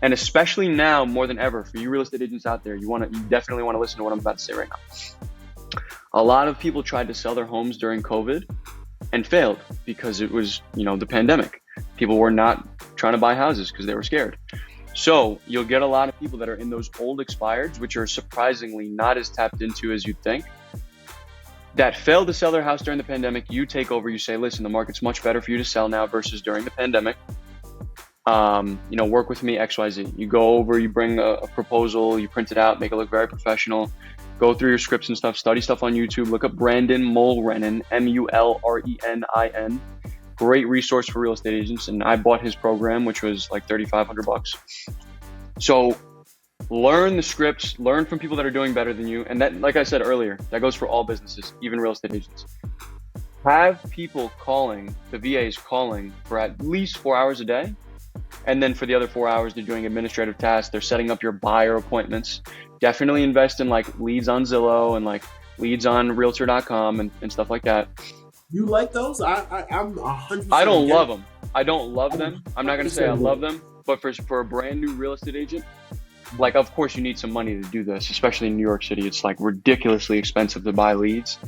And especially now more than ever, for you real estate agents out there, you definitely want to listen to what I'm about to say right now. A lot of people tried to sell their homes during COVID and failed because it was, the pandemic. People were not trying to buy houses because they were scared. So you'll get a lot of people that are in those old expireds, which are surprisingly not as tapped into as you'd think, that failed to sell their house during the pandemic. You take over, you say, listen, the market's much better for you to sell now versus during the pandemic. Work with me, XYZ. You go over, you bring a proposal, you print it out, make it look very professional, go through your scripts and stuff, study stuff on YouTube, look up Brandon Mulrenin, Mulrenin. Great resource for real estate agents. And I bought his program, which was like $3,500. So learn the scripts, learn from people that are doing better than you. And that, like I said earlier, that goes for all businesses, even real estate agents. Have people calling, the VAs calling for at least 4 hours a day. And then for the other 4 hours, they're doing administrative tasks. They're setting up your buyer appointments. Definitely invest in like leads on Zillow and like leads on realtor.com and stuff like that. You like those? I'm 100%. I don't love them. I don't love them. I'm not going to say I love them, but for a brand new real estate agent, like, of course you need some money to do this, especially in New York City. It's like ridiculously expensive to buy leads.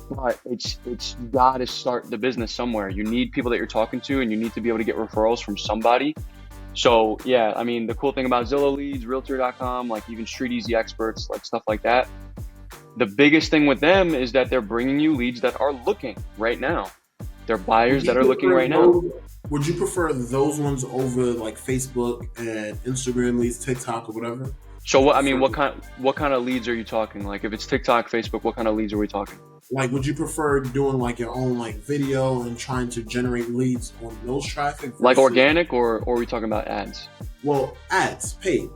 But it's got to start the business somewhere. You need people that you're talking to, and you need to be able to get referrals from somebody. So yeah, I mean, the cool thing about Zillow leads, realtor.com, like even Street Easy experts, like stuff like that. The biggest thing with them is that they're bringing you leads that are looking right now. They're buyers that are looking right now. Would you prefer those ones over like Facebook and Instagram leads, TikTok or whatever? So what kind of leads are you talking? Like if it's TikTok, Facebook, what kind of leads are we talking? Like, would you prefer doing like your own like video and trying to generate leads on those traffic? Like organic, or are we talking about ads? Well, ads, paid.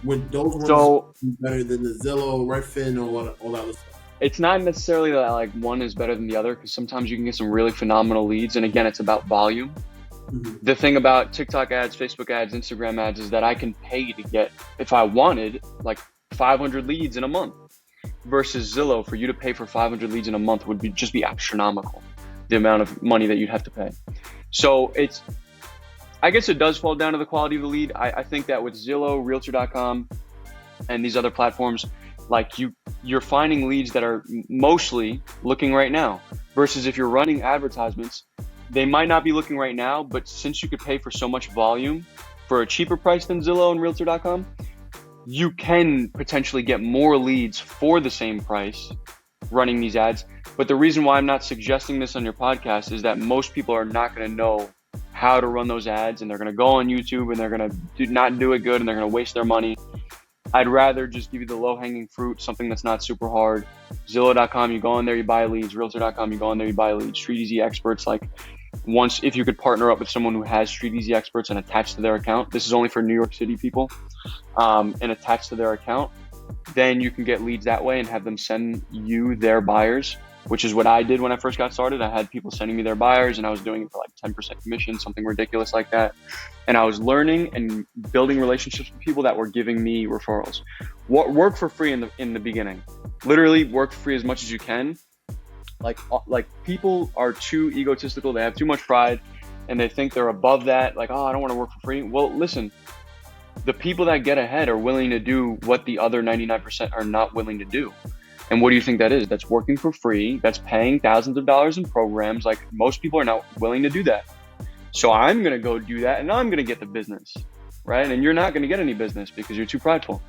Would those ones be better than the Zillow, Redfin, or all that other stuff? It's not necessarily that like one is better than the other, because sometimes you can get some really phenomenal leads. And again, it's about volume. Mm-hmm. The thing about TikTok ads, Facebook ads, Instagram ads is that I can pay to get, if I wanted, like 500 leads in a month. Versus Zillow, for you to pay for 500 leads in a month would just be astronomical, the amount of money that you'd have to pay. So I guess it does fall down to the quality of the lead. I think that with Zillow, Realtor.com, and these other platforms, like you're finding leads that are mostly looking right now. Versus if you're running advertisements, they might not be looking right now, but since you could pay for so much volume for a cheaper price than Zillow and Realtor.com, you can potentially get more leads for the same price running these ads. But the reason why I'm not suggesting this on your podcast is that most people are not going to know how to run those ads, and they're going to go on YouTube and they're going to not do it good, and they're going to waste their money. I'd rather just give you the low-hanging fruit, something that's not super hard. Zillow.com, you go on there, you buy leads. Realtor.com, you go on there, you buy leads. Street Easy Experts, like if you could partner up with someone who has Street Easy Experts and attach to their account, this is only for New York City people, and attach to their account, then you can get leads that way and have them send you their buyers, which is what I did when I first got started. I had people sending me their buyers, and I was doing it for like 10% commission, something ridiculous like that. And I was learning and building relationships with people that were giving me referrals. Work for free in the beginning. Literally work for free as much as you can. Like people are too egotistical. They have too much pride, and they think they're above that. Like, oh, I don't want to work for free. Well, listen, the people that get ahead are willing to do what the other 99% are not willing to do. And what do you think that is? That's working for free. That's paying thousands of dollars in programs. Like, most people are not willing to do that. So I'm going to go do that, and I'm going to get the business, right? And you're not going to get any business because you're too prideful.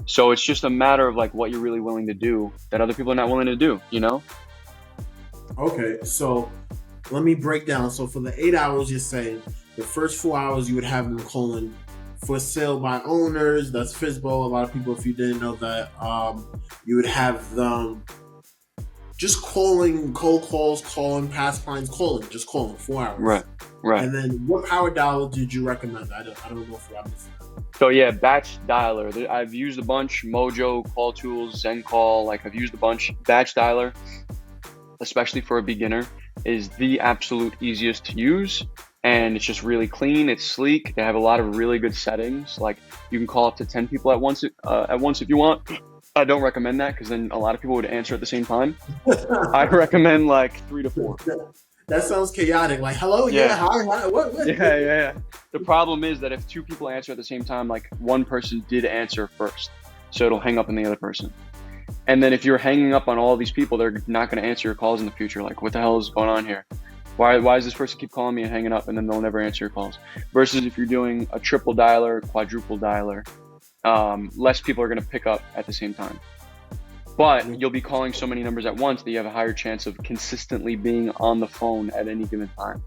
So it's just a matter of like what you're really willing to do that other people are not willing to do, you know? Okay, so let me break down. So for the 8 hours, you're saying the first 4 hours you would have them calling for sale by owners. That's FSBO. A lot of people, if you didn't know that, you would have them just calling, cold calls, calling past clients, just calling 4 hours. Right. And then what power dialer did you recommend? I don't know if I'm missing that. So yeah, batch dialer. I've used a bunch. Mojo, Call Tools, Zen Call. Like, I've used a bunch. Batch dialer, especially for a beginner, is the absolute easiest to use. And it's just really clean. It's sleek. They have a lot of really good settings. Like, you can call up to 10 people at once if you want. I don't recommend that because then a lot of people would answer at the same time. I recommend like 3 to 4. That sounds chaotic. Like, hello, yeah, hi, what? Yeah. The problem is that if 2 people answer at the same time, like, one person did answer first, so it'll hang up on the other person. And then if you're hanging up on all these people, they're not going to answer your calls in the future. Like, what the hell is going on here? Why does this person keep calling me and hanging up, and then they'll never answer your calls? Versus if you're doing a triple dialer, quadruple dialer, less people are going to pick up at the same time. But you'll be calling so many numbers at once that you have a higher chance of consistently being on the phone at any given time.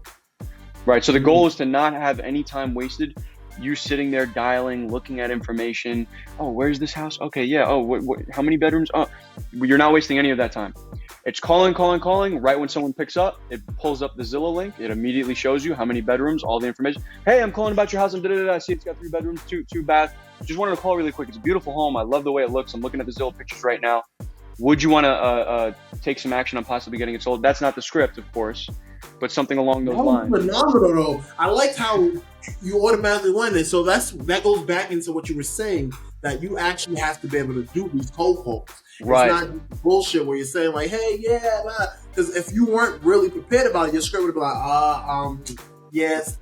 Right? So the goal is to not have any time wasted. You sitting there dialing, looking at information. Oh, where's this house? Okay, yeah. Oh, how many bedrooms? Oh, you're not wasting any of that time. It's calling. Right when someone picks up, it pulls up the Zillow link. It immediately shows you how many bedrooms, all the information. Hey, I'm calling about your house. I see it's got 3 bedrooms, two baths. Just wanted to call really quick. It's a beautiful home. I love the way it looks. I'm looking at the Zillow pictures right now. Would you want to take some action on possibly getting it sold? That's not the script, of course, but something along those lines. Phenomenal, though. I liked how you automatically went it. So that goes back into what you were saying, that you actually have to be able to do these cold calls. Right. It's not bullshit where you're saying like, hey, yeah, because if you weren't really prepared about it, your script would be like, yes,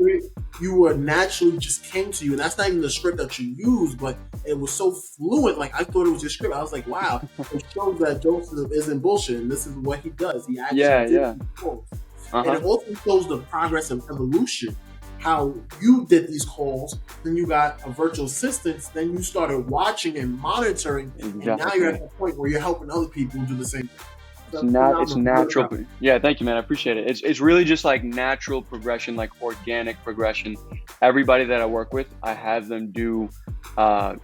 you were naturally just came to you. And that's not even the script that you used, but it was so fluent. Like, I thought it was your script. I was like, wow, it shows that Joseph isn't bullshit. And this is what he does. He actually did these calls. And it also shows the progress of evolution. How you did these calls, then you got a virtual assistant, then you started watching and monitoring, and now you're at the point where you're helping other people do the same thing. It's natural. Yeah, thank you, man. I appreciate it. It's really just like natural progression, like organic progression. Everybody that I work with, I have them do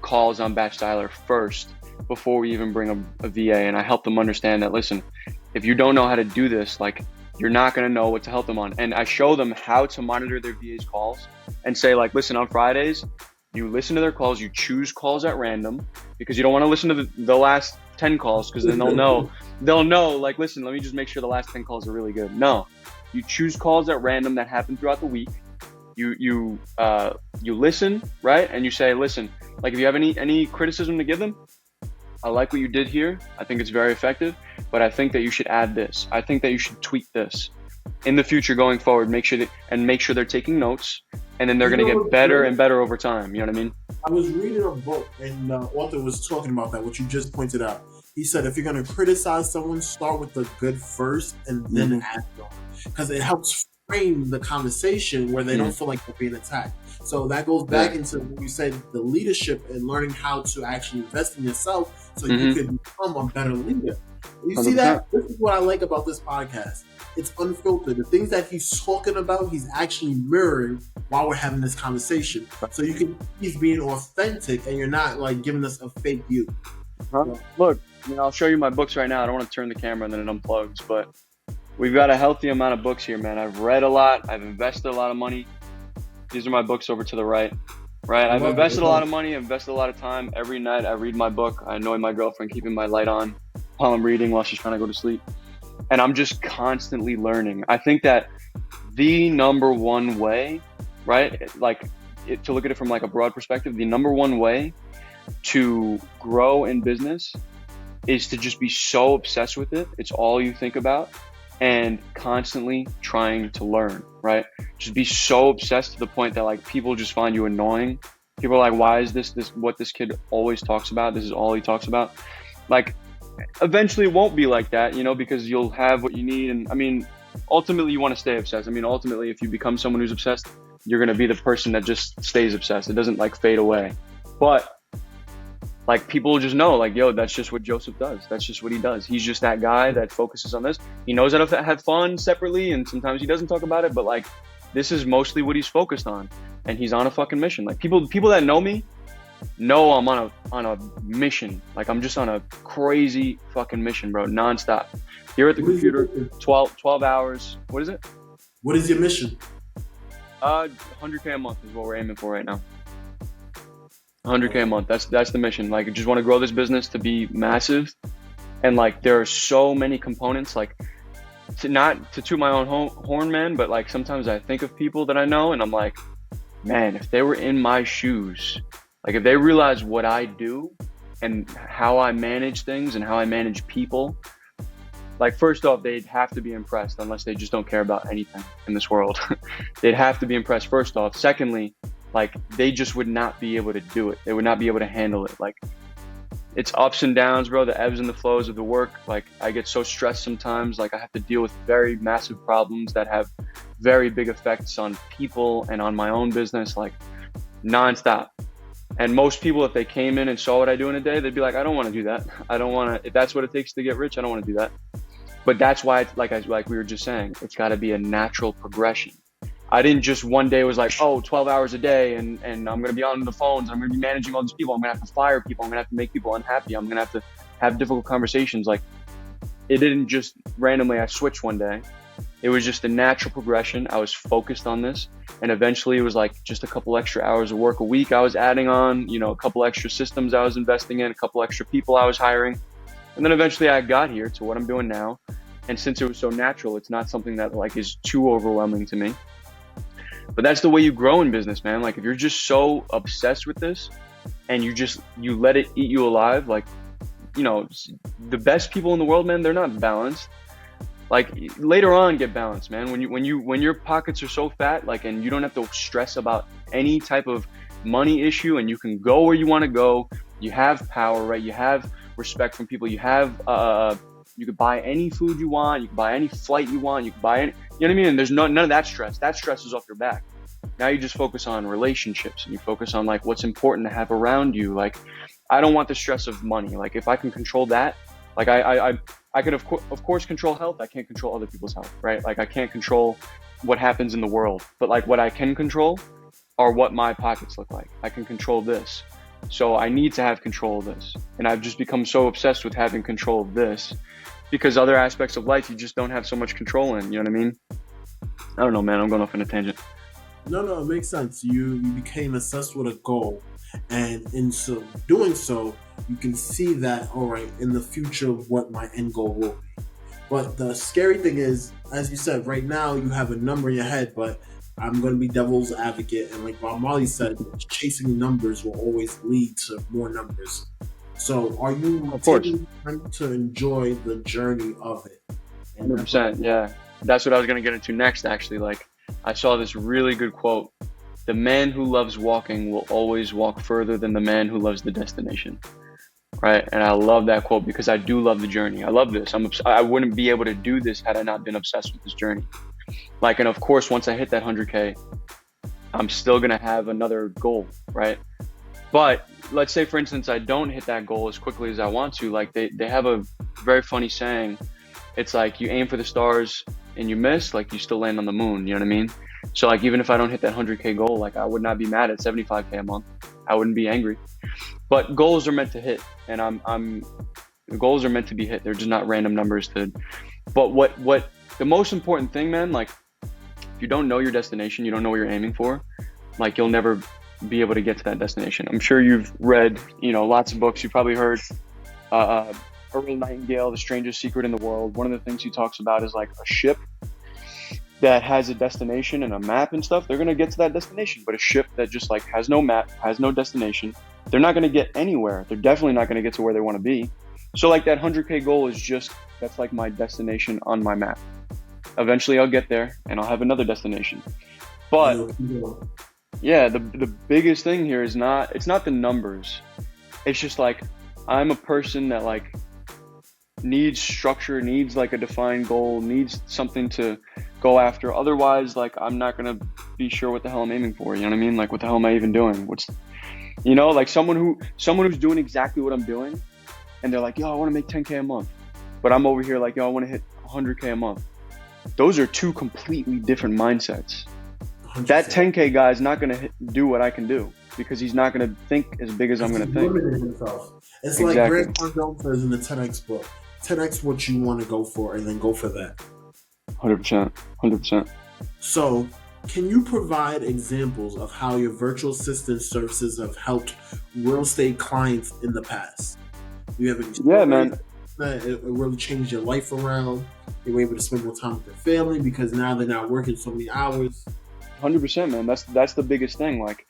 calls on batch dialer first before we even bring a VA, and I help them understand that, listen, if you don't know how to do this, like, you're not going to know what to help them on. And I show them how to monitor their VA's calls and say, like, listen, on Fridays, you listen to their calls, you choose calls at random, because you don't want to listen to the last 10 calls, because then they'll know, like, listen, let me just make sure the last 10 calls are really good. No, you choose calls at random that happen throughout the week. You listen, right? And you say, listen, like, if you have any criticism to give them, I like what you did here. I think it's very effective, but I think that you should add this. I think that you should tweak this in the future going forward. Make sure they're taking notes, and then they're You going to know get what's better great? and better over time. You know what I mean? I was reading a book, and the author was talking about that, what you just pointed out. He said, if you're going to criticize someone, start with the good first and then add on. Because it helps frame the conversation where they don't feel like they're being attacked. So that goes back into what you said, the leadership and learning how to actually invest in yourself so you can become a better leader. You see 100%. that? This is what I like about this podcast. It's unfiltered. The things that he's talking about, he's actually mirroring while we're having this conversation. So you can, he's being authentic, and you're not like giving us a fake you. Look, I'll show you my books right now. I don't want to turn the camera and then it unplugs, but we've got a healthy amount of books here, man. I've read a lot. I've invested a lot of money. These are my books over to the right. Right, I've invested a lot of money, invested a lot of time. Every night I read my book. I annoy my girlfriend keeping my light on while I'm reading, while she's trying to go to sleep. And I'm just constantly learning. I think that the number one way, right, to look at it from like a broad perspective, the number one way to grow in business is to just be so obsessed with it. It's all you think about, and constantly trying to learn, right? Just be so obsessed to the point that like people just find you annoying. People are like, why is this what this kid always talks about? This is all he talks about. Like, eventually it won't be like that, because you'll have what you need. And I mean, ultimately you want to stay obsessed. I mean, ultimately, if you become someone who's obsessed, you're going to be the person that just stays obsessed. It doesn't like fade away. But like, people just know, like, yo, that's just what Joseph does. That's just what he does. He's just that guy that focuses on this. He knows how to have fun separately, and sometimes he doesn't talk about it, but like, this is mostly what he's focused on, and he's on a fucking mission. Like, people that know me know I'm on a mission. Like, I'm just on a crazy fucking mission, bro, nonstop. Here at the computer, 12 hours. What is it? What is your mission? 100K a month is what we're aiming for right now. 100K a month. That's the mission. Like, I just want to grow this business to be massive, and like, there are so many components. Like, not to toot my own horn, man, but like, sometimes I think of people that I know, and I'm like, man, if they were in my shoes, like, if they realized what I do and how I manage things and how I manage people, like, first off, they'd have to be impressed, unless they just don't care about anything in this world. They'd have to be impressed, first off. Secondly, like, they just would not be able to do it. They would not be able to handle it. Like, it's ups and downs, bro, the ebbs and the flows of the work. Like, I get so stressed sometimes. Like, I have to deal with very massive problems that have very big effects on people and on my own business, like, nonstop. And most people, if they came in and saw what I do in a day, they'd be like, I don't want to do that. I don't want to, if that's what it takes to get rich, I don't want to do that. But that's why, like we were just saying, it's got to be a natural progression. I didn't just one day was like, 12 hours a day and I'm going to be on the phones. I'm going to be managing all these people. I'm going to have to fire people. I'm going to have to make people unhappy. I'm going to have to have difficult conversations. Like, it didn't just randomly, I switched one day. It was just a natural progression. I was focused on this. And eventually it was like just a couple extra hours of work a week I was adding on, a couple extra systems I was investing in, a couple extra people I was hiring. And then eventually I got here to what I'm doing now. And since it was so natural, it's not something that like is too overwhelming to me. But that's the way you grow in business, man. Like, if you're just so obsessed with this and you let it eat you alive, like, the best people in the world, man, they're not balanced. Like, later on, get balanced, man. When your pockets are so fat, like, and you don't have to stress about any type of money issue, and you can go where you want to go. You have power, right? You have respect from people. You have, you could buy any food you want. You can buy any flight you want. You can buy any, you know what I mean? And there's none of that stress. That stress is off your back. Now you just focus on relationships, and you focus on like what's important to have around you. Like, I don't want the stress of money. Like, if I can control that, like I could of course control health. I can't control other people's health, right? Like, I can't control what happens in the world, but like, what I can control are what my pockets look like. I can control this. So I need to have control of this. And I've just become so obsessed with having control of this, because other aspects of life you just don't have so much control in. You know what I mean? I don't know, man. I'm going off on a tangent. No, it makes sense. You became obsessed with a goal, and in so doing so, you can see that, all right, in the future, what my end goal will be. But the scary thing is, as you said, right now you have a number in your head, but I'm going to be devil's advocate, and like Bob Marley said, chasing numbers will always lead to more numbers. So are you Of course. taking time to enjoy the journey of it? And that's what 100%. Yeah. That's what I was going to get into next, actually. Like, I saw this really good quote. The man who loves walking will always walk further than the man who loves the destination. Right. And I love that quote because I do love the journey. I love this. I wouldn't be able to do this had I not been obsessed with this journey. Like, and of course, once I hit that 100K, I'm still going to have another goal. Right. But let's say, for instance, I don't hit that goal as quickly as I want to. Like, they have a very funny saying. It's like you aim for the stars and you miss, like you still land on the moon. You know what I mean? So like, even if I don't hit that 100K goal, like I would not be mad at 75K a month. I wouldn't be angry. But goals are meant to hit, and the goals are meant to be hit. They're just not random numbers to. But what the most important thing, man, like if you don't know your destination, you don't know what you're aiming for, like you'll never be able to get to that destination. I'm sure you've read, lots of books. You've probably heard Earl Nightingale, The Strangest Secret in the World. One of the things he talks about is like a ship that has a destination and a map and stuff. They're going to get to that destination. But a ship that just like has no map, has no destination, they're not going to get anywhere. They're definitely not going to get to where they want to be. So like that 100K goal is that's like my destination on my map. Eventually I'll get there and I'll have another destination. But yeah, the biggest thing here is it's not the numbers. It's just like, I'm a person that like needs structure, needs like a defined goal, needs something to go after. Otherwise, like I'm not gonna be sure what the hell I'm aiming for. You know what I mean? Like, what the hell am I even doing? Like someone who's doing exactly what I'm doing, and they're like, yo, I want to make 10K a month, but I'm over here like, yo, I want to hit 100K a month. Those are two completely different mindsets. 100%. That 10K guy is not gonna do what I can do because he's not gonna think as big as I'm gonna think. Himself. It's exactly. Like Grant Cardone says in the 10X book. 10X what you want to go for and then go for that. 100%. So, can you provide examples of how your virtual assistant services have helped real estate clients in the past? You have man. That it really changed your life around. You were able to spend more time with their family because now they're not working so many hours. 100%, man. That's the biggest thing. Like,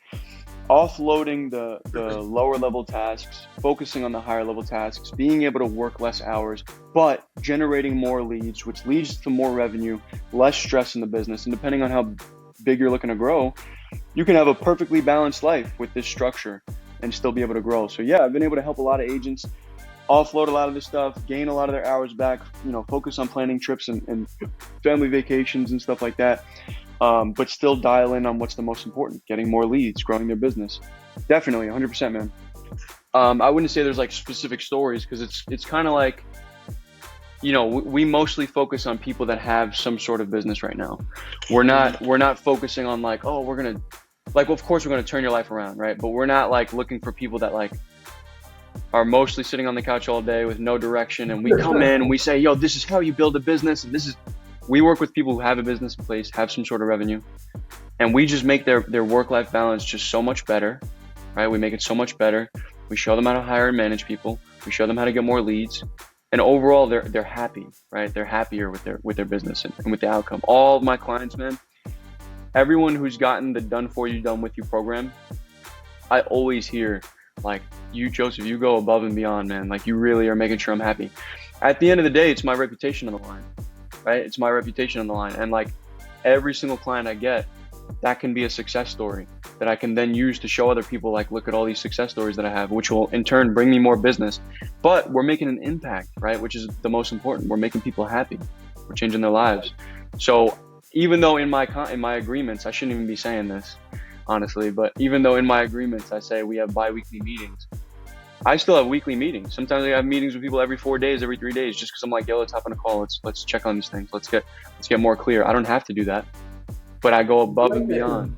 offloading the lower level tasks, focusing on the higher level tasks, being able to work less hours, but generating more leads, which leads to more revenue, less stress in the business. And depending on how big you're looking to grow, you can have a perfectly balanced life with this structure and still be able to grow. So yeah, I've been able to help a lot of agents offload a lot of this stuff, gain a lot of their hours back, focus on planning trips and family vacations and stuff like that. But still dial in on what's the most important, getting more leads, growing their business. Definitely, 100%, man. I wouldn't say there's like specific stories because it's kind of like, we mostly focus on people that have some sort of business right now. We're not focusing on like, oh, we're going to, like, of course we're going to turn your life around, right? But we're not like looking for people that like are mostly sitting on the couch all day with no direction. And we come in and we say, yo, this is how you build a business. And we work with people who have a business in place, have some sort of revenue, and we just make their work-life balance just so much better, right? We make it so much better. We show them how to hire and manage people. We show them how to get more leads, and overall, they're happy, right? They're happier with their business and with the outcome. All of my clients, man, everyone who's gotten the done for you, done with you program, I always hear like, you, Joseph, you go above and beyond, man. Like, you really are making sure I'm happy. At the end of the day, it's my reputation on the line. Right? It's my reputation on the line. And like every single client I get, that can be a success story that I can then use to show other people, like, look at all these success stories that I have, which will in turn bring me more business. But we're making an impact, right? Which is the most important. We're making people happy. We're changing their lives. So even though in my agreements, I shouldn't even be saying this, honestly, but even though in my agreements, I say we have bi-weekly meetings, I still have weekly meetings. Sometimes I have meetings with people every 4 days, every 3 days, just because I'm like, yo, let's hop on a call. Let's check on these things. Let's get more clear. I don't have to do that, but I go above and beyond.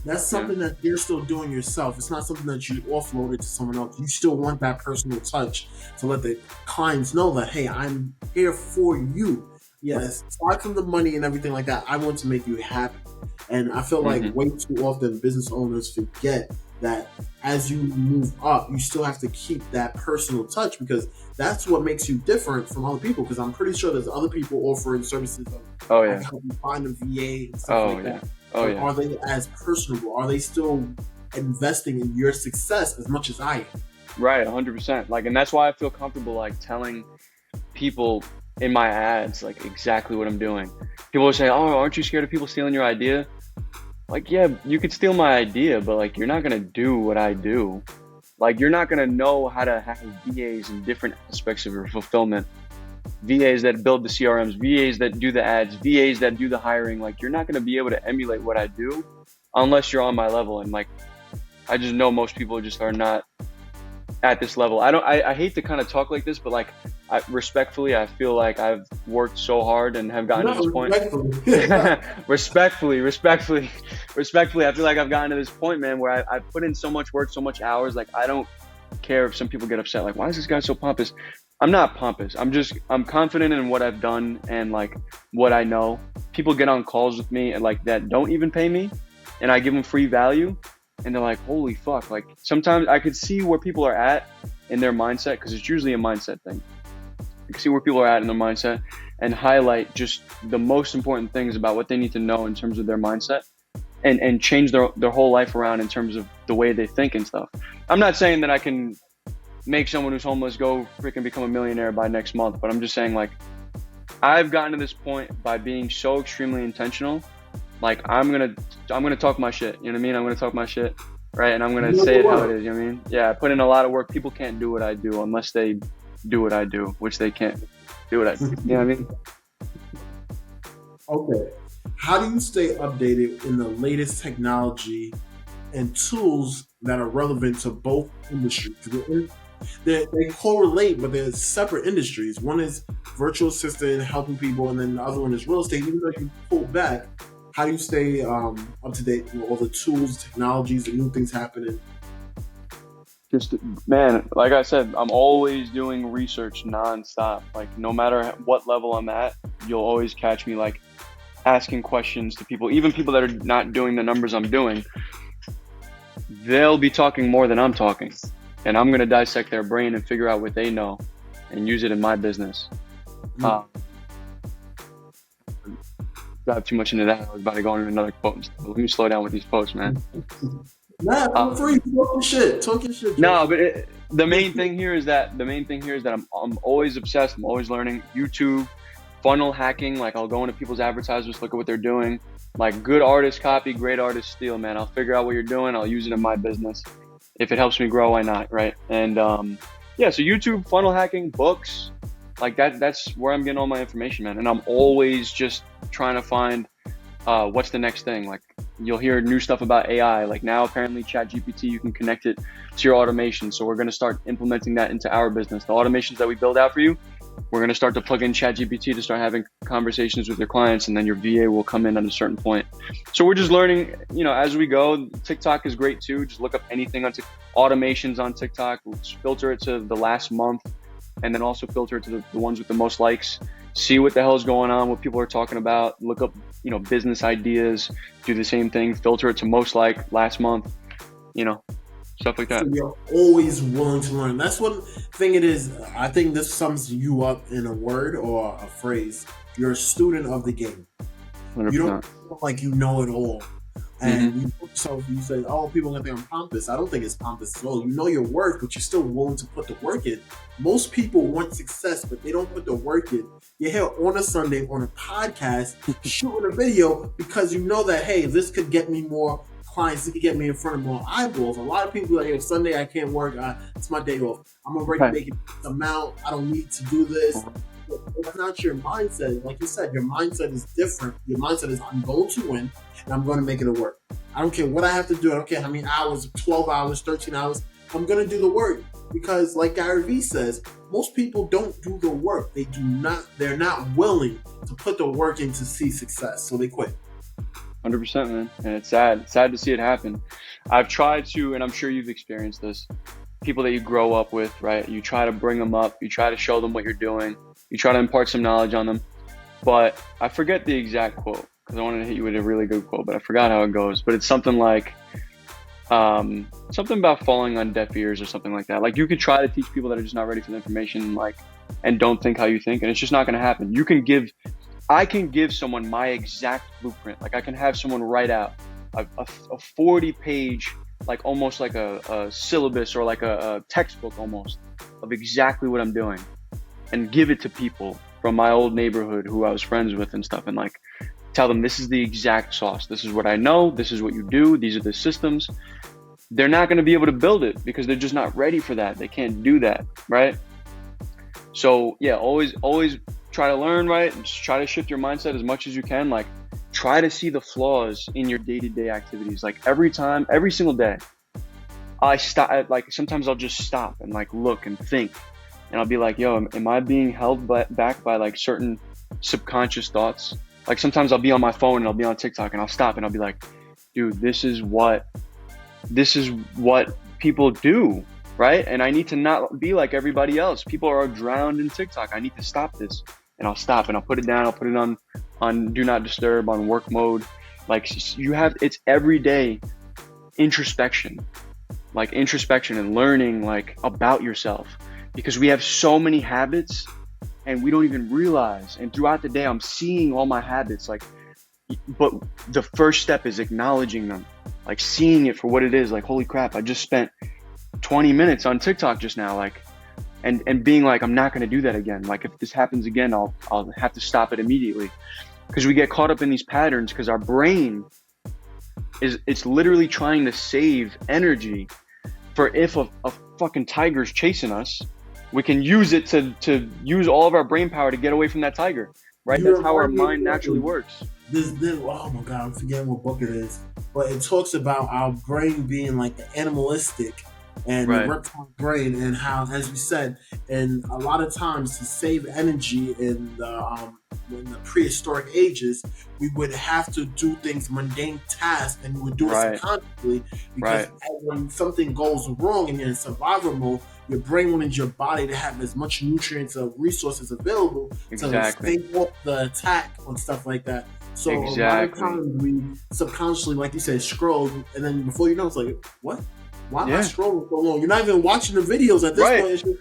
That's something that you're still doing yourself. It's not something that you offloaded to someone else. You still want that personal touch to let the clients know that, hey, I'm here for you. Yes, aside from the money and everything like that, I want to make you happy. And I feel like way too often business owners forget that as you move up, you still have to keep that personal touch because that's what makes you different from other people. Because I'm pretty sure there's other people offering services of like help you find a VA and stuff like that. Are they as personable? Are they still investing in your success as much as I am? Right, 100%. Like, and that's why I feel comfortable like telling people in my ads like exactly what I'm doing. People will say, "Oh, aren't you scared of people stealing your idea?" Like, yeah, you could steal my idea, but like you're not gonna do what I do. Like, you're not gonna know how to have VAs in different aspects of your fulfillment. VAs that build the CRMs, VAs that do the ads, VAs that do the hiring. Like, you're not gonna be able to emulate what I do unless you're on my level. And like, I just know most people just are not at this level. I hate to kind of talk like this, but like, respectfully, I feel like I've worked so hard and have gotten to No, this point. respectfully. Respectfully, I feel like I've gotten to this point, man, where I put in so much work, so much hours. Like, I don't care if some people get upset. Like, why is this guy so pompous? I'm not pompous. I'm confident in what I've done and like what I know. People get on calls with me and like that don't even pay me, and I give them free value, and they're like, holy fuck. Like, sometimes I could see where people are at in their mindset, because it's usually a mindset thing. You can see where people are at in their mindset and highlight just the most important things about what they need to know in terms of their mindset, and change their whole life around in terms of the way they think and stuff. I'm not saying that I can make someone who's homeless go freaking become a millionaire by next month, but I'm just saying, like, I've gotten to this point by being so extremely intentional. Like, I'm gonna talk my shit. You know what I mean? I'm gonna talk my shit, right? And I'm gonna say it how it is. You know what I mean? Yeah, I put in a lot of work. People can't do what I do unless they do what I do, which they can't do what I do. You know what I mean? Okay. How do you stay updated in the latest technology and tools that are relevant to both industries? They correlate, but they're separate industries. One is virtual assistant helping people, and then the other one is real estate. Even though you pull back, how do you stay up to date with all the tools, technologies, and new things happening? Just, man, like I said, I'm always doing research nonstop. Like, no matter what level I'm at, you'll always catch me like asking questions to people, even people that are not doing the numbers I'm doing. They'll be talking more than I'm talking, and I'm gonna dissect their brain and figure out what they know and use it in my business. Dive too much into that. I was about to go into another quote. Let me slow down with these quotes, man. Nah, I'm free. Talk your shit. Talk your shit. No, but the main thing here is that I'm always obsessed. I'm always learning. YouTube, funnel hacking. Like, I'll go into people's advertisements, look at what they're doing. Like, good artists copy, great artists steal. Man, I'll figure out what you're doing. I'll use it in my business. If it helps me grow, why not, right? And yeah, so YouTube, funnel hacking, books, like that's where I'm getting all my information, man. And I'm always just trying to find what's the next thing. Like, you'll hear new stuff about AI. Like, now apparently ChatGPT, you can connect it to your automation. So we're going to start implementing that into our business. The automations that we build out for you, we're going to start to plug in ChatGPT to start having conversations with your clients, and then your VA will come in at a certain point. So we're just learning, as we go. TikTok is great too. Just look up anything on automations on TikTok. Let's filter it to the last month, and then also filter it to the ones with the most likes. See what the hell's going on, what people are talking about. Look up, business ideas. Do the same thing. Filter it to most like last month. Stuff like that. So you're always willing to learn. That's one thing it is. I think this sums you up in a word or a phrase. You're a student of the game. 100%. You don't feel like you know it all. And you say, oh, people are going to think I'm pompous. I don't think it's pompous at all. You know your worth, but you're still willing to put the work in. Most people want success, but they don't put the work in. You're here on a Sunday on a podcast, shooting a video because you know that, hey, this could get me more clients, it could get me in front of more eyeballs. A lot of people are like, hey, Sunday I can't work. It's my day off. I'm already making this amount. I don't need to do this. That's not your mindset. Like you said, your mindset is different. Your mindset is, I'm going to win and I'm going to make it work. I don't care what I have to do. I don't care how many hours, 12 hours, 13 hours. I'm going to do the work because, like Gary Vee says, most people don't do the work. They're not willing to put the work in to see success. So they quit. 100%, man. And it's sad to see it happen. I've tried to, and I'm sure you've experienced this, people that you grow up with, right? You try to bring them up. You try to show them what you're doing. You try to impart some knowledge on them. But I forget the exact quote because I wanted to hit you with a really good quote, but I forgot how it goes. But it's something like, something about falling on deaf ears or something like that. Like, you could try to teach people that are just not ready for the information, like, and don't think how you think, and it's just not going to happen. I can give someone my exact blueprint. Like, I can have someone write out a 40-page like almost like a syllabus or like a textbook almost of exactly what I'm doing, and give it to people from my old neighborhood who I was friends with and stuff, and like tell them this is the exact sauce. This is what I know. This is what you do. These are the systems. They're not going to be able to build it because they're just not ready for that. They can't do that, right? So yeah, always try to learn, right? And just try to shift your mindset as much as you can. Like, try to see the flaws in your day-to-day activities. Like every single day, I stop. Like sometimes I'll just stop and like look and think, and I'll be like, yo, am I being held back by like certain subconscious thoughts? Like sometimes I'll be on my phone and I'll be on TikTok and I'll stop and I'll be like, dude, this is what people do, right? And I need to not be like everybody else. People are drowned in TikTok. I need to stop this. And I'll stop and I'll put it down. I'll put it on do not disturb, on work mode. Like it's everyday introspection and learning like about yourself, because we have so many habits and we don't even realize. And throughout the day, I'm seeing all my habits, like, but the first step is acknowledging them, like seeing it for what it is. Like, holy crap, I just spent 20 minutes on TikTok just now. Like, and being like, I'm not going to do that again. Like, if this happens again, I'll have to stop it immediately, because we get caught up in these patterns because our brain it's literally trying to save energy for if a fucking tiger's chasing us, we can use it to use all of our brain power to get away from that tiger, right? That's how our mind naturally works. This oh my God, I'm forgetting what book it is, but it talks about our brain being like the animalistic and the reptile brain, and how, as we said, and a lot of times to save energy in the prehistoric ages, we would have to do things, mundane tasks, and we would do it subconsciously, because when something goes wrong and you're in survival mode, your brain wanted your body to have as much nutrients or resources available to stay off the attack and stuff like that. So a lot of times we subconsciously, like you said, scroll, and then before you know, it's like, what? Why am I scrolling so long? You're not even watching the videos at this point.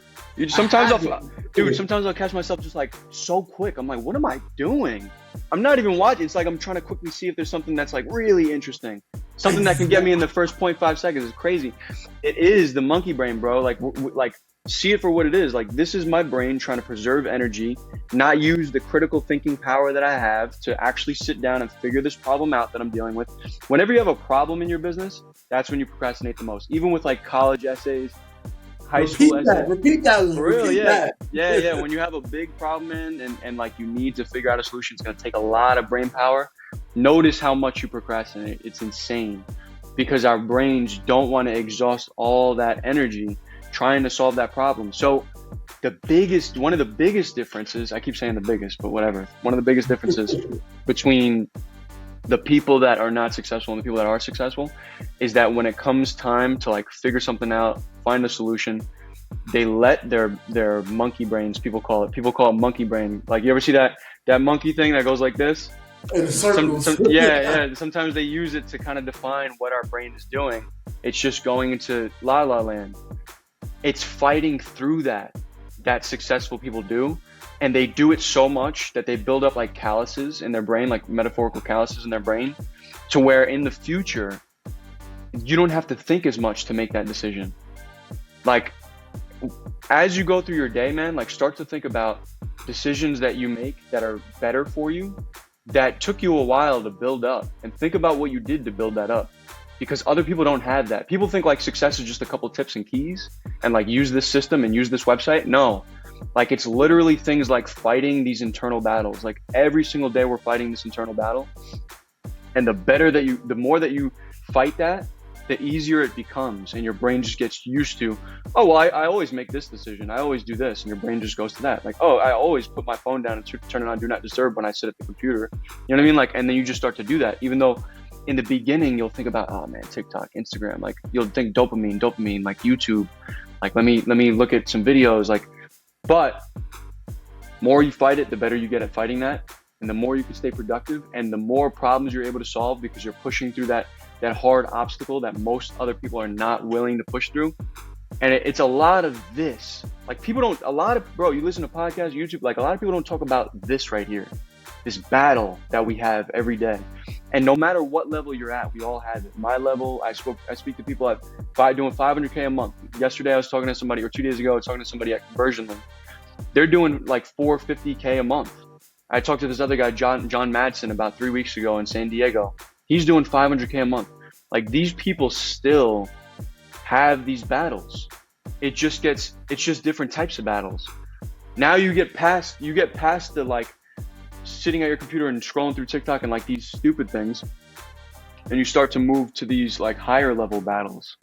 Sometimes I'll catch myself just like so quick. I'm like, what am I doing? I'm not even watching. It's like I'm trying to quickly see if there's something that's like really interesting, something that can get me in the first 0.5 seconds. It's crazy. It is the monkey brain, bro. Like see it for what it is. Like, this is my brain trying to preserve energy, not use the critical thinking power that I have to actually sit down and figure this problem out that I'm dealing with. Whenever you have a problem in your business, that's when you procrastinate the most. Even with like college essays, high school essays. Repeat that. For real, yeah. When you have a big problem and like you need to figure out a solution, it's gonna take a lot of brain power. Notice how much you procrastinate. It's insane, because our brains don't want to exhaust all that energy trying to solve that problem. So one of the biggest differences, I keep saying the biggest, but whatever. One of the biggest differences between the people that are not successful and the people that are successful is that when it comes time to like figure something out, find a solution, they let their monkey brains, people call it monkey brain. Like, you ever see that monkey thing that goes like this? In circles. Sometimes they use it to kind of define what our brain is doing. It's just going into la la land. It's fighting through that successful people do. And they do it so much that they build up like calluses in their brain, like metaphorical calluses in their brain, to where in the future, you don't have to think as much to make that decision. Like, as you go through your day, man, like start to think about decisions that you make that are better for you, that took you a while to build up, and think about what you did to build that up. Because other people don't have that. People think like success is just a couple tips and keys and like use this system and use this website. No, like it's literally things like fighting these internal battles. Like every single day we're fighting this internal battle. And the more that you fight that, the easier it becomes. And your brain just gets used to, oh, well, I always make this decision. I always do this. And your brain just goes to that. Like, oh, I always put my phone down and turn it on do not disturb when I sit at the computer. You know what I mean? Like, and then you just start to do that, even though in the beginning, you'll think about, oh man, TikTok, Instagram, like you'll think dopamine, like YouTube, like let me look at some videos, like, but more you fight it, the better you get at fighting that. And the more you can stay productive and the more problems you're able to solve, because you're pushing through that hard obstacle that most other people are not willing to push through. And it's a lot of this, like you listen to podcasts, YouTube, like a lot of people don't talk about this right here, this battle that we have every day. And no matter what level you're at, we all have it. My level, I speak to people at doing 500K a month. Yesterday, I was talking to somebody, or 2 days ago, I was talking to somebody at Conversion Link. They're doing like 450K a month. I talked to this other guy, John Madsen, about 3 weeks ago in San Diego. He's doing 500K a month. Like, these people still have these battles. It's just different types of battles. Now you get past the like sitting at your computer and scrolling through TikTok and like these stupid things, and you start to move to these like higher level battles.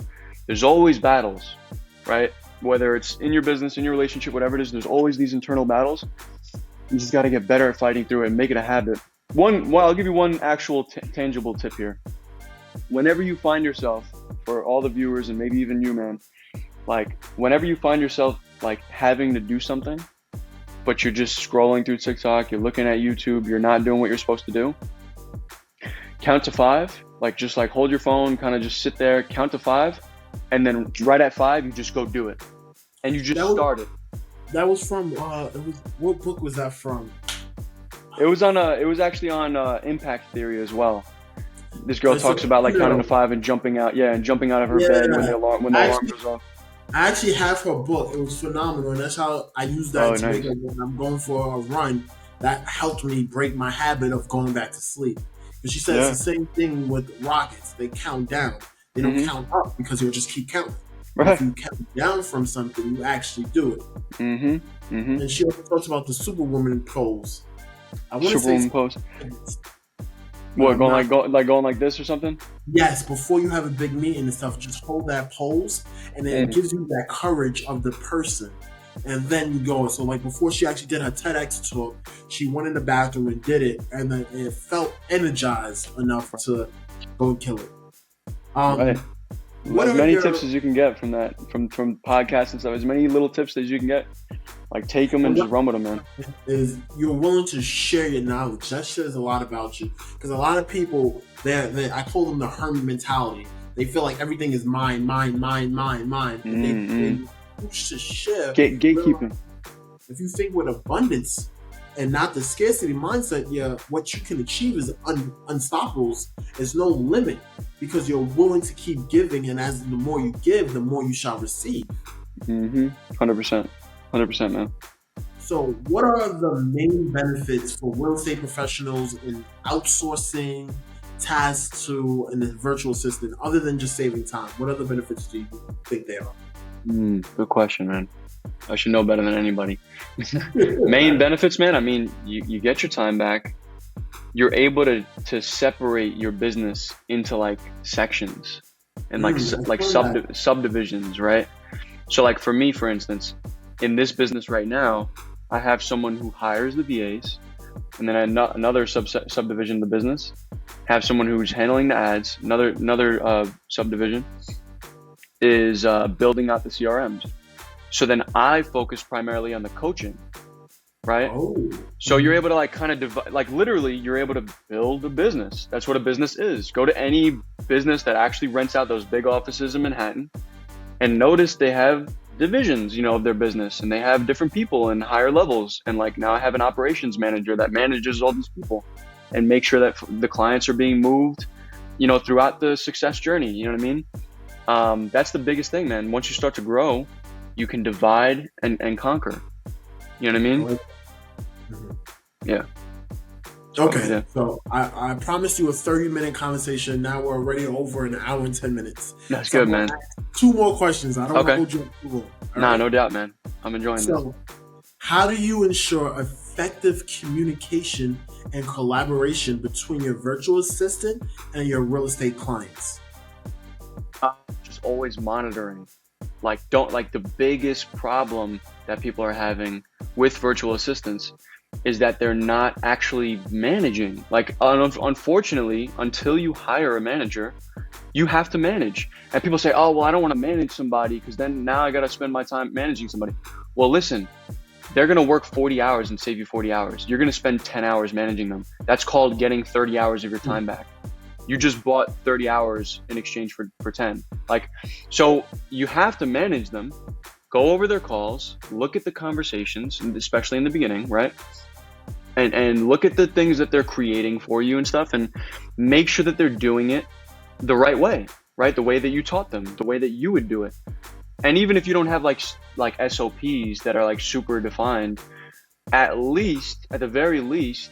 There's always battles, right? Whether it's in your business, in your relationship, whatever it is, there's always these internal battles. You just got to get better at fighting through it and make it a habit. I'll give you one actual tangible tip here. Whenever you find yourself, for all the viewers and maybe even you, man, like whenever you find yourself like having to do something, but you're just scrolling through TikTok, you're looking at YouTube, you're not doing what you're supposed to do, count to 5, like just like hold your phone, kind of just sit there, count to 5, and then right at 5, you just go do it. And you just start it. That was from, what book was that from? It was actually on Impact Theory as well. This girl talks about like counting to 5 and jumping out of her bed when the alarm goes off. I actually have her book. It was phenomenal, and that's how I use that to make it when I'm going for a run. That helped me break my habit of going back to sleep. But she said it's the same thing with rockets. They count down. They don't count up because they'll just keep counting. Right. If you count down from something, you actually do it. And she also talks about the Superwoman pose. I want to say Superwoman pose. What, going like this or something? Yes, before you have a big meeting and stuff, just hold that pose, and then it gives you that courage of the person. And then you go. So like before she actually did her TEDx talk, she went in the bathroom and did it, and then it felt energized enough to go and kill it. Right. As many tips as you can get from that, from podcasts and stuff. As many little tips as you can get. Like, take them and just run with them, man. Is you're willing to share your knowledge. That says a lot about you. Because a lot of people, I call them the hermit mentality. They feel like everything is mine. And they push to share. Gatekeeping. If you think with abundance and not the scarcity mindset, what you can achieve is unstoppable. There's no limit because you're willing to keep giving. And as the more you give, the more you shall receive. 100%. 100%, man. So what are the main benefits for real estate professionals in outsourcing tasks to a virtual assistant other than just saving time? What other benefits do you think there are? Good question, man. I should know better than anybody. Main benefits, man. I mean, you get your time back. You're able to separate your business into like sections and like subdivisions, right? So like for me, for instance, in this business right now, I have someone who hires the VAs, and then another subdivision of the business, have someone who's handling the ads. Another subdivision is building out the CRMs. So then I focus primarily on the coaching, right? So you're able to like kind of divide, like literally you're able to build a business. That's what a business is. Go to any business that actually rents out those big offices in Manhattan and notice they have divisions, of their business, and they have different people in higher levels. And like now I have an operations manager that manages all these people and make sure that the clients are being moved, throughout the success journey. You know what I mean? That's the biggest thing, man. Once you start to grow, you can divide and conquer. You know what I mean? Yeah. Okay. Yeah. So I promised you a 30-minute conversation. Now we're already over an hour and 10 minutes. That's good, man. 2 more questions. I don't want to hold you up too long. Nah, no doubt, man. I'm enjoying this. So, how do you ensure effective communication and collaboration between your virtual assistant and your real estate clients? Just always monitoring. The biggest problem that people are having with virtual assistants is that they're not actually managing. Unfortunately, until you hire a manager, you have to manage. And people say, oh, well, I don't want to manage somebody because then now I got to spend my time managing somebody. Well, listen, they're going to work 40 hours and save you 40 hours. You're going to spend 10 hours managing them. That's called getting 30 hours of your time back. You just bought 30 hours in exchange for 10. So you have to manage them, go over their calls, look at the conversations, especially in the beginning, right? and look at the things that they're creating for you and stuff, and make sure that they're doing it the right way, right? The way that you taught them, the way that you would do it. And even if you don't have like SOPs that are like super defined, at the very least,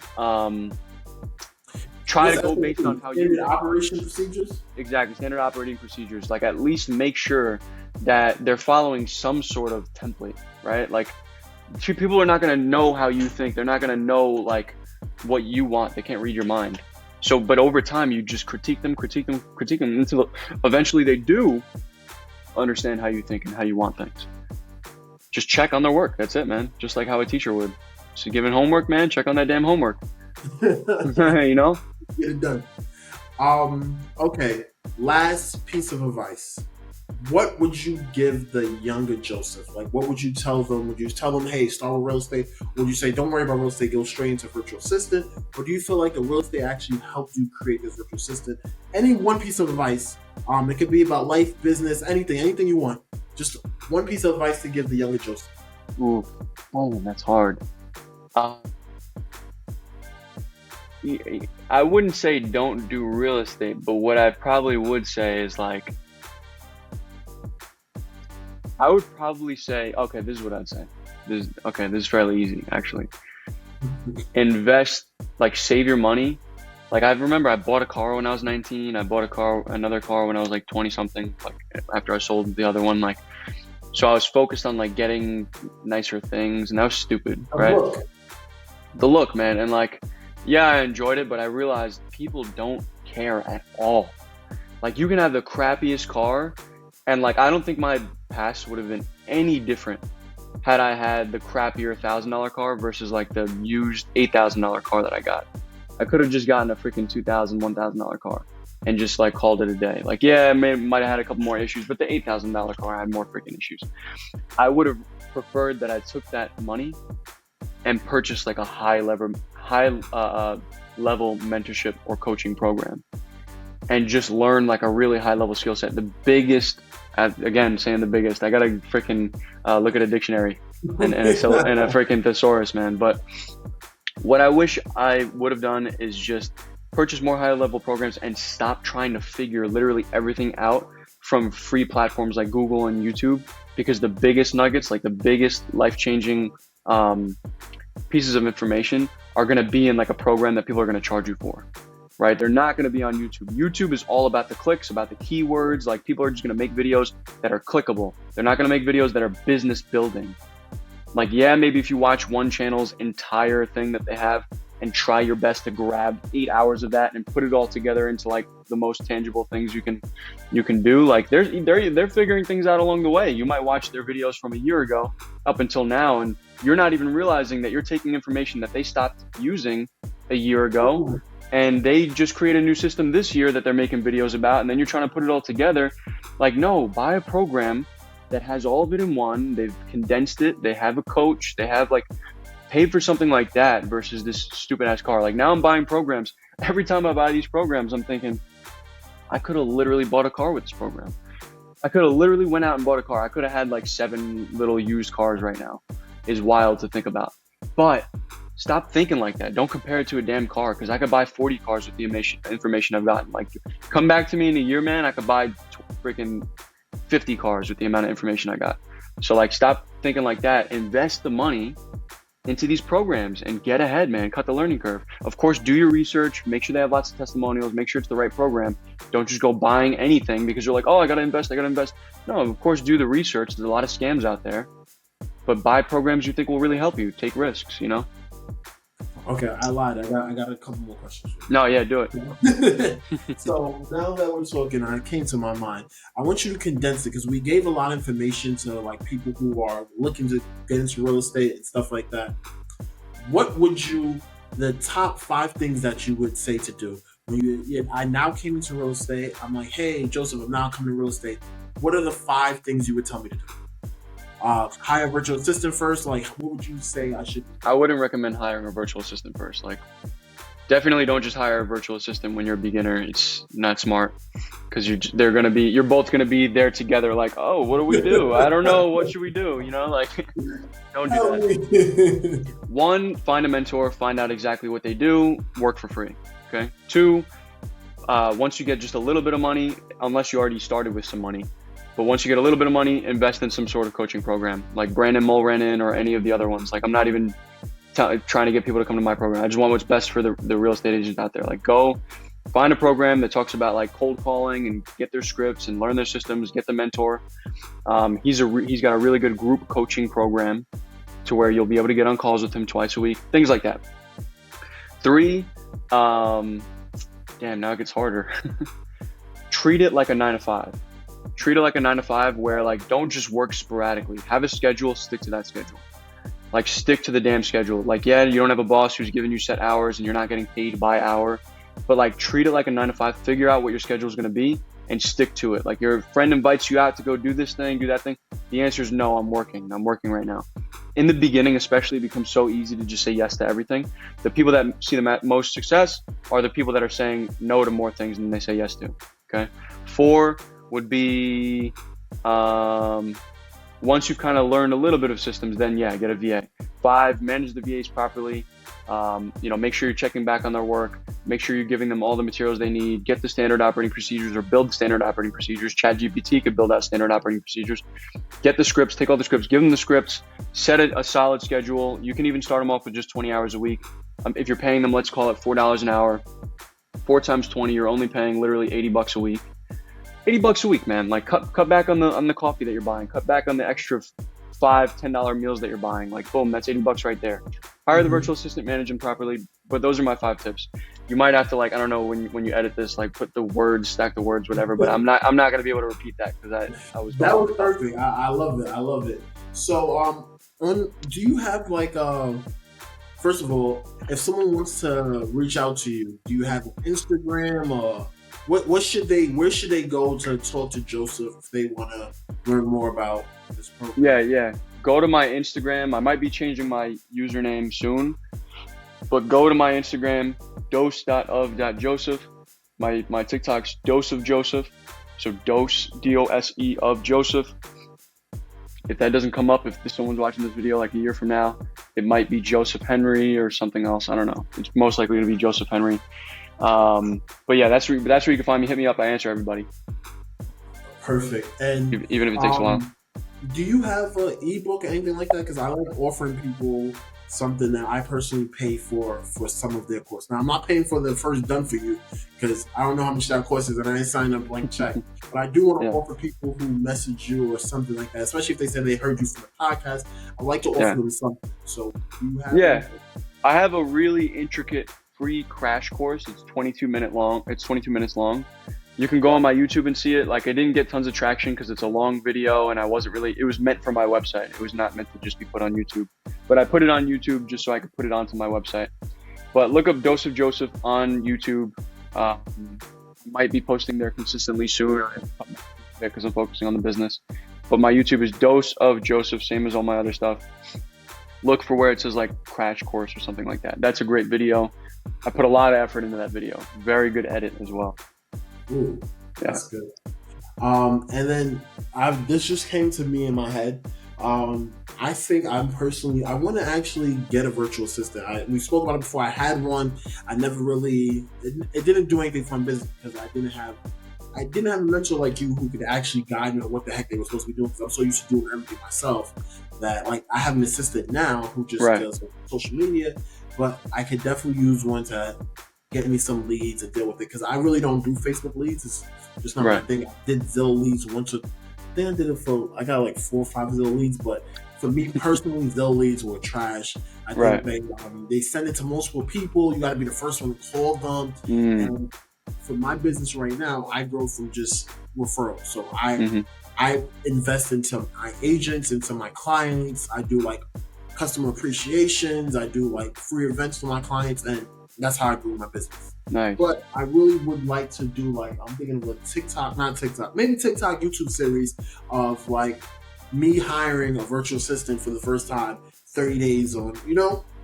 try to go based on how standard operation procedures. Exactly, standard operating procedures. Like at least make sure that they're following some sort of template, right? Like people are not going to know how you think. They're not going to know like what you want. They can't read your mind. So, but over time, you just critique them until eventually they do understand how you think and how you want things. Just check on their work. That's it, man. Just like how a teacher would. So given homework, man, check on that damn homework. You know? Get it done. Okay. Last piece of advice. What would you give the younger Joseph? Like, what would you tell them? Would you tell them, hey, start with real estate? Would you say, don't worry about real estate, go straight into virtual assistant? Or do you feel like the real estate actually helped you create this virtual assistant? Any one piece of advice. It could be about life, business, anything you want. Just one piece of advice to give the younger Joseph. Ooh, oh, that's hard. I wouldn't say don't do real estate, but what I probably would say is like, I would probably say, okay, this is what I'd say. This is fairly easy, actually. Invest, like save your money. Like I remember I bought a car when I was 19. I bought another car when I was like 20 something, like after I sold the other one. Like, so I was focused on like getting nicer things, and that was stupid, right? The look, man. And like, yeah, I enjoyed it, but I realized people don't care at all. Like you can have the crappiest car, and like, I don't think my past would have been any different had I had the crappier $1,000 car versus like the used $8,000 car that I got. I could have just gotten a freaking $2,000, $1,000 car and just like called it a day. Like, yeah, I might have had a couple more issues, but the $8,000 car had more freaking issues. I would have preferred that I took that money and purchased like a high level mentorship or coaching program and just learn like a really high level skill set. The biggest, again, saying the biggest, I gotta freaking look at a dictionary and a freaking thesaurus, man. But what I wish I would have done is just purchase more high level programs and stop trying to figure literally everything out from free platforms like Google and YouTube, because the biggest nuggets, like the biggest life-changing pieces of information are going to be in like a program that people are going to charge you for, right? They're not going to be on YouTube. YouTube is all about the clicks, about the keywords. Like people are just going to make videos that are clickable. They're not going to make videos that are business building. Like, yeah, maybe if you watch one channel's entire thing that they have and try your best to grab 8 hours of that and put it all together into like the most tangible things you can do. Like they're figuring things out along the way. You might watch their videos from a year ago up until now, and you're not even realizing that you're taking information that they stopped using a year ago, and they just create a new system this year that they're making videos about, and then you're trying to put it all together. Like, no, buy a program that has all of it in one. They've condensed it. They have a coach. They have like paid for something like that versus this stupid ass car. Like now I'm buying programs. Every time I buy these programs, I'm thinking, I could have literally bought a car with this program. I could have literally went out and bought a car. I could have had like 7 little used cars right now. Is wild to think about. But stop thinking like that. Don't compare it to a damn car, because I could buy 40 cars with the information I've gotten. Like, come back to me in a year, man, I could buy freaking 50 cars with the amount of information I got. So like, stop thinking like that. Invest the money into these programs and get ahead, man. Cut the learning curve. Of course, do your research. Make sure they have lots of testimonials. Make sure it's the right program. Don't just go buying anything because you're like, oh, I gotta invest. No, of course, do the research. There's a lot of scams out there. But buy programs you think will really help you. Take risks, you know? Okay, I lied. I got a couple more questions. No, yeah, do it. So now that we're talking, it came to my mind. I want you to condense it, because we gave a lot of information to like people who are looking to get into real estate and stuff like that. What would the top 5 things that you would say to do? I now came into real estate. I'm like, hey, Joseph, I'm now coming to real estate. What are the 5 things you would tell me to do? Hire a virtual assistant first. Like, what would you say I should do? I wouldn't recommend hiring a virtual assistant first. Like, Definitely don't just hire a virtual assistant when you're a beginner. It's not smart because you're both gonna be there together. Like, oh, what do we do? I don't know. What should we do? Like, don't do that. One, find a mentor, find out exactly what they do, work for free. Okay. Two, once you get just a little bit of money, unless you already started with some money, but once you get a little bit of money, invest in some sort of coaching program like Brandon Mulrenin or any of the other ones. Like, I'm not even trying to get people to come to my program. I just want what's best for the real estate agents out there. Like, go find a program that talks about like cold calling and get their scripts and learn their systems, get the mentor. He's got a really good group coaching program to where you'll be able to get on calls with him twice a week, things like that. Three, damn, now it gets harder. Treat it like a 9-to-5. Treat it like a 9-to-5 where like, don't just work sporadically. Have a schedule, stick to that schedule. Like, stick to the damn schedule. Like, yeah, you don't have a boss who's giving you set hours and you're not getting paid by hour, but like, treat it like a 9-to-5. Figure out what your schedule is going to be and stick to it. Like, your friend invites you out to go do this thing, do that thing. The answer is no, I'm working right now. In the beginning, especially, it becomes so easy to just say yes to everything. The people that see the most success are the people that are saying no to more things than they say yes to. Okay. 4 would be, once you've kind of learned a little bit of systems, then yeah, get a VA. 5, manage the VAs properly. Make sure you're checking back on their work. Make sure you're giving them all the materials they need. Get the standard operating procedures or build the standard operating procedures. ChatGPT could build out standard operating procedures. Get the scripts, take all the scripts, give them the scripts, set a solid schedule. You can even start them off with just 20 hours a week. If you're paying them, let's call it $4 an hour. 4 times 20, you're only paying literally $80 a week. $80 a week, man. Like, cut back on the coffee that you're buying. Cut back on the extra $5-10 meals that you're buying. Like, boom, that's $80 right there. Hire the virtual assistant, manage them properly. But those are my 5 tips. You might have to, like, I don't know, when you edit this, like, put the words, stack the words, whatever. But I'm not gonna be able to repeat that because I was. That was perfect. I love it. So do you have like first of all, if someone wants to reach out to you, do you have an Instagram or where should they go to talk to Joseph if they want to learn more about this program? Yeah. Go to my Instagram. I might be changing my username soon, but go to my Instagram, dose.of.joseph. My TikTok's dose of Joseph. So dose, DOSE of Joseph. If that doesn't come up, if someone's watching this video like a year from now, it might be Joseph Henry or something else. I don't know. It's most likely going to be Joseph Henry. But yeah, that's where you can find me. Hit me up. I answer everybody. Perfect. And even if it takes a while. Do you have an ebook or anything like that? Because I like offering people something that I personally pay for some of their course. Now, I'm not paying for the first done for you because I don't know how much that course is and I ain't signed a blank check. But I do want to offer people who message you or something like that, especially if they said they heard you from the podcast. I like to offer them something. So do you have I have a really intricate free crash course. It's 22 minutes long. You can go on my YouTube and see it. Like, I didn't get tons of traction because it's a long video and it was meant for my website. It was not meant to just be put on YouTube, but I put it on YouTube just so I could put it onto my website. But look up Dose of Joseph on YouTube. Might be posting there consistently soon because I'm focusing on the business, but my YouTube is Dose of Joseph, same as all my other stuff. Look for where it says like crash course or something like that. That's a great video. I put a lot of effort into that video. Very good edit as well. Ooh, that's good. And then this just came to me in my head. I think I want to actually get a virtual assistant. We spoke about it before. I had one. I never really, it didn't do anything for my business because I didn't have a mentor like you who could actually guide me on what the heck they were supposed to be doing because I'm so used to doing everything myself that like I have an assistant now who just does social media, but I could definitely use one to get me some leads and deal with it because I really don't do Facebook leads. It's just not my thing. I did Zillow leads once. Then I did it I got like 4 or 5 Zillow leads, but for me personally, Zillow leads were trash. I think they send it to multiple people. You got to be the first one to call them. And for my business right now, I grow from just referrals. So I invest into my agents, into my clients. I do like customer appreciations. I do like free events for my clients, and that's how I grew my business. Nice. But I really would like to do I'm thinking of maybe TikTok YouTube series of like me hiring a virtual assistant for the first time, 30 days on,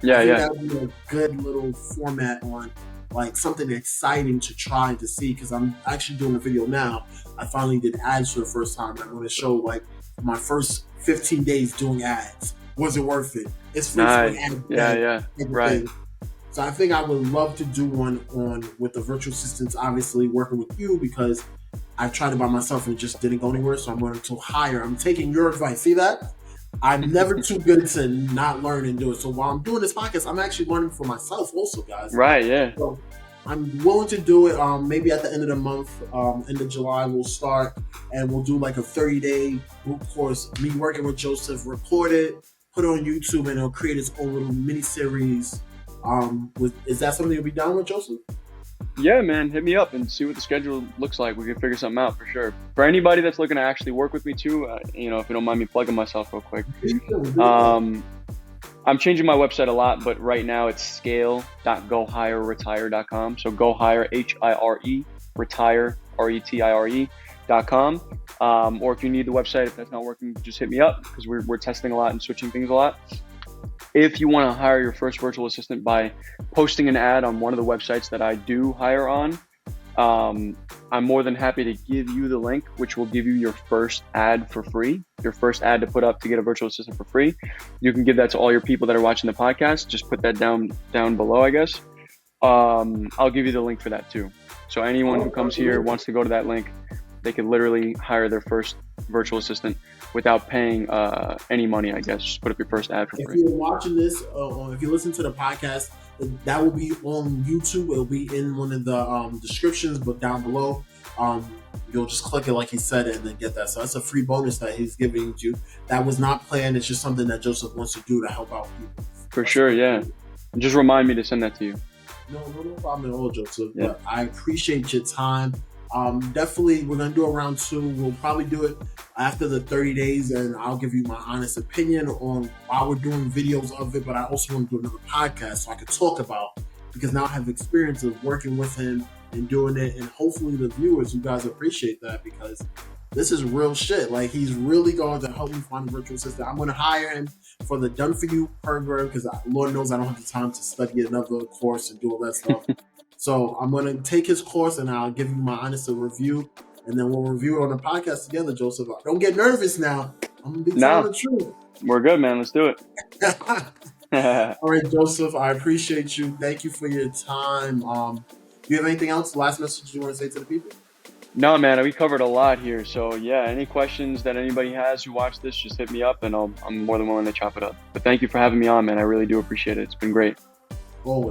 That would be a good little format on like something exciting to try to see, because I'm actually doing a video now. I finally did ads for the first time. I'm going to show like my first 15 days doing ads. Was it worth it? It's free for Nice. ads. Yeah. Right. So I think I would love to do one on with the virtual assistants, obviously working with you, because I tried it by myself and it just didn't go anywhere. So I'm going to hire. I'm taking your advice. See that? I'm never too good to not learn and do it. So while I'm doing this podcast, I'm actually learning for myself also, guys. Right, yeah. So I'm willing to do it. Maybe at the end of the month, end of July, we'll start and we'll do like a 30-day group course. Me working with Joseph, record it, put it on YouTube, and it'll create its own little mini series. Is that something you'll be down with, Joseph? Yeah, man, hit me up and see what the schedule looks like. We can figure something out for sure. For anybody that's looking to actually work with me too, if you don't mind me plugging myself real quick. I'm changing my website a lot, but right now it's scale.gohireretire.com. So go hire, HIRE, retire, RETIRE.com. Or if you need the website, if that's not working, just hit me up, because we're testing a lot and switching things a lot. If you want to hire your first virtual assistant by posting an ad on one of the websites that I do hire on, I'm more than happy to give you the link, which will give you your first ad for free, your first ad to put up to get a virtual assistant for free. You can give that to all your people that are watching the podcast. Just put that down below, I guess. I'll give you the link for that too. So anyone who comes here wants to go to that link, they can literally hire their first virtual assistant without paying any money, I guess. Just put up your first ad for free. If you're watching this, or if you listen to the podcast, that will be on YouTube. It'll be in one of the descriptions, but down below, you'll just click it like he said and then get that. So that's a free bonus that he's giving you. That was not planned. It's just something that Joseph wants to do to help out people. For sure, yeah. And just remind me to send that to you. No problem at all, Joseph. Yeah. But I appreciate your time. Definitely, we're going to do a round 2. We'll probably do it after the 30 days, and I'll give you my honest opinion on why we're doing videos of it. But I also want to do another podcast so I could talk about, because now I have experience of working with him and doing it, and hopefully the viewers, you guys appreciate that, because this is real shit. Like, he's really going to help me find a virtual assistant. I'm going to hire him for the Done For You program, because Lord knows I don't have the time to study another course and do all that stuff. So I'm going to take his course and I'll give you my honest review, and then we'll review it on the podcast together, Joseph. Don't get nervous now. I'm going to be telling the truth. We're good, man. Let's do it. All right, Joseph, I appreciate you. Thank you for your time. Do you have anything else? Last message you want to say to the people? No, man, we covered a lot here. So yeah, any questions that anybody has who watched this, just hit me up and I'm more than willing to chop it up. But thank you for having me on, man. I really do appreciate it. It's been great. Always.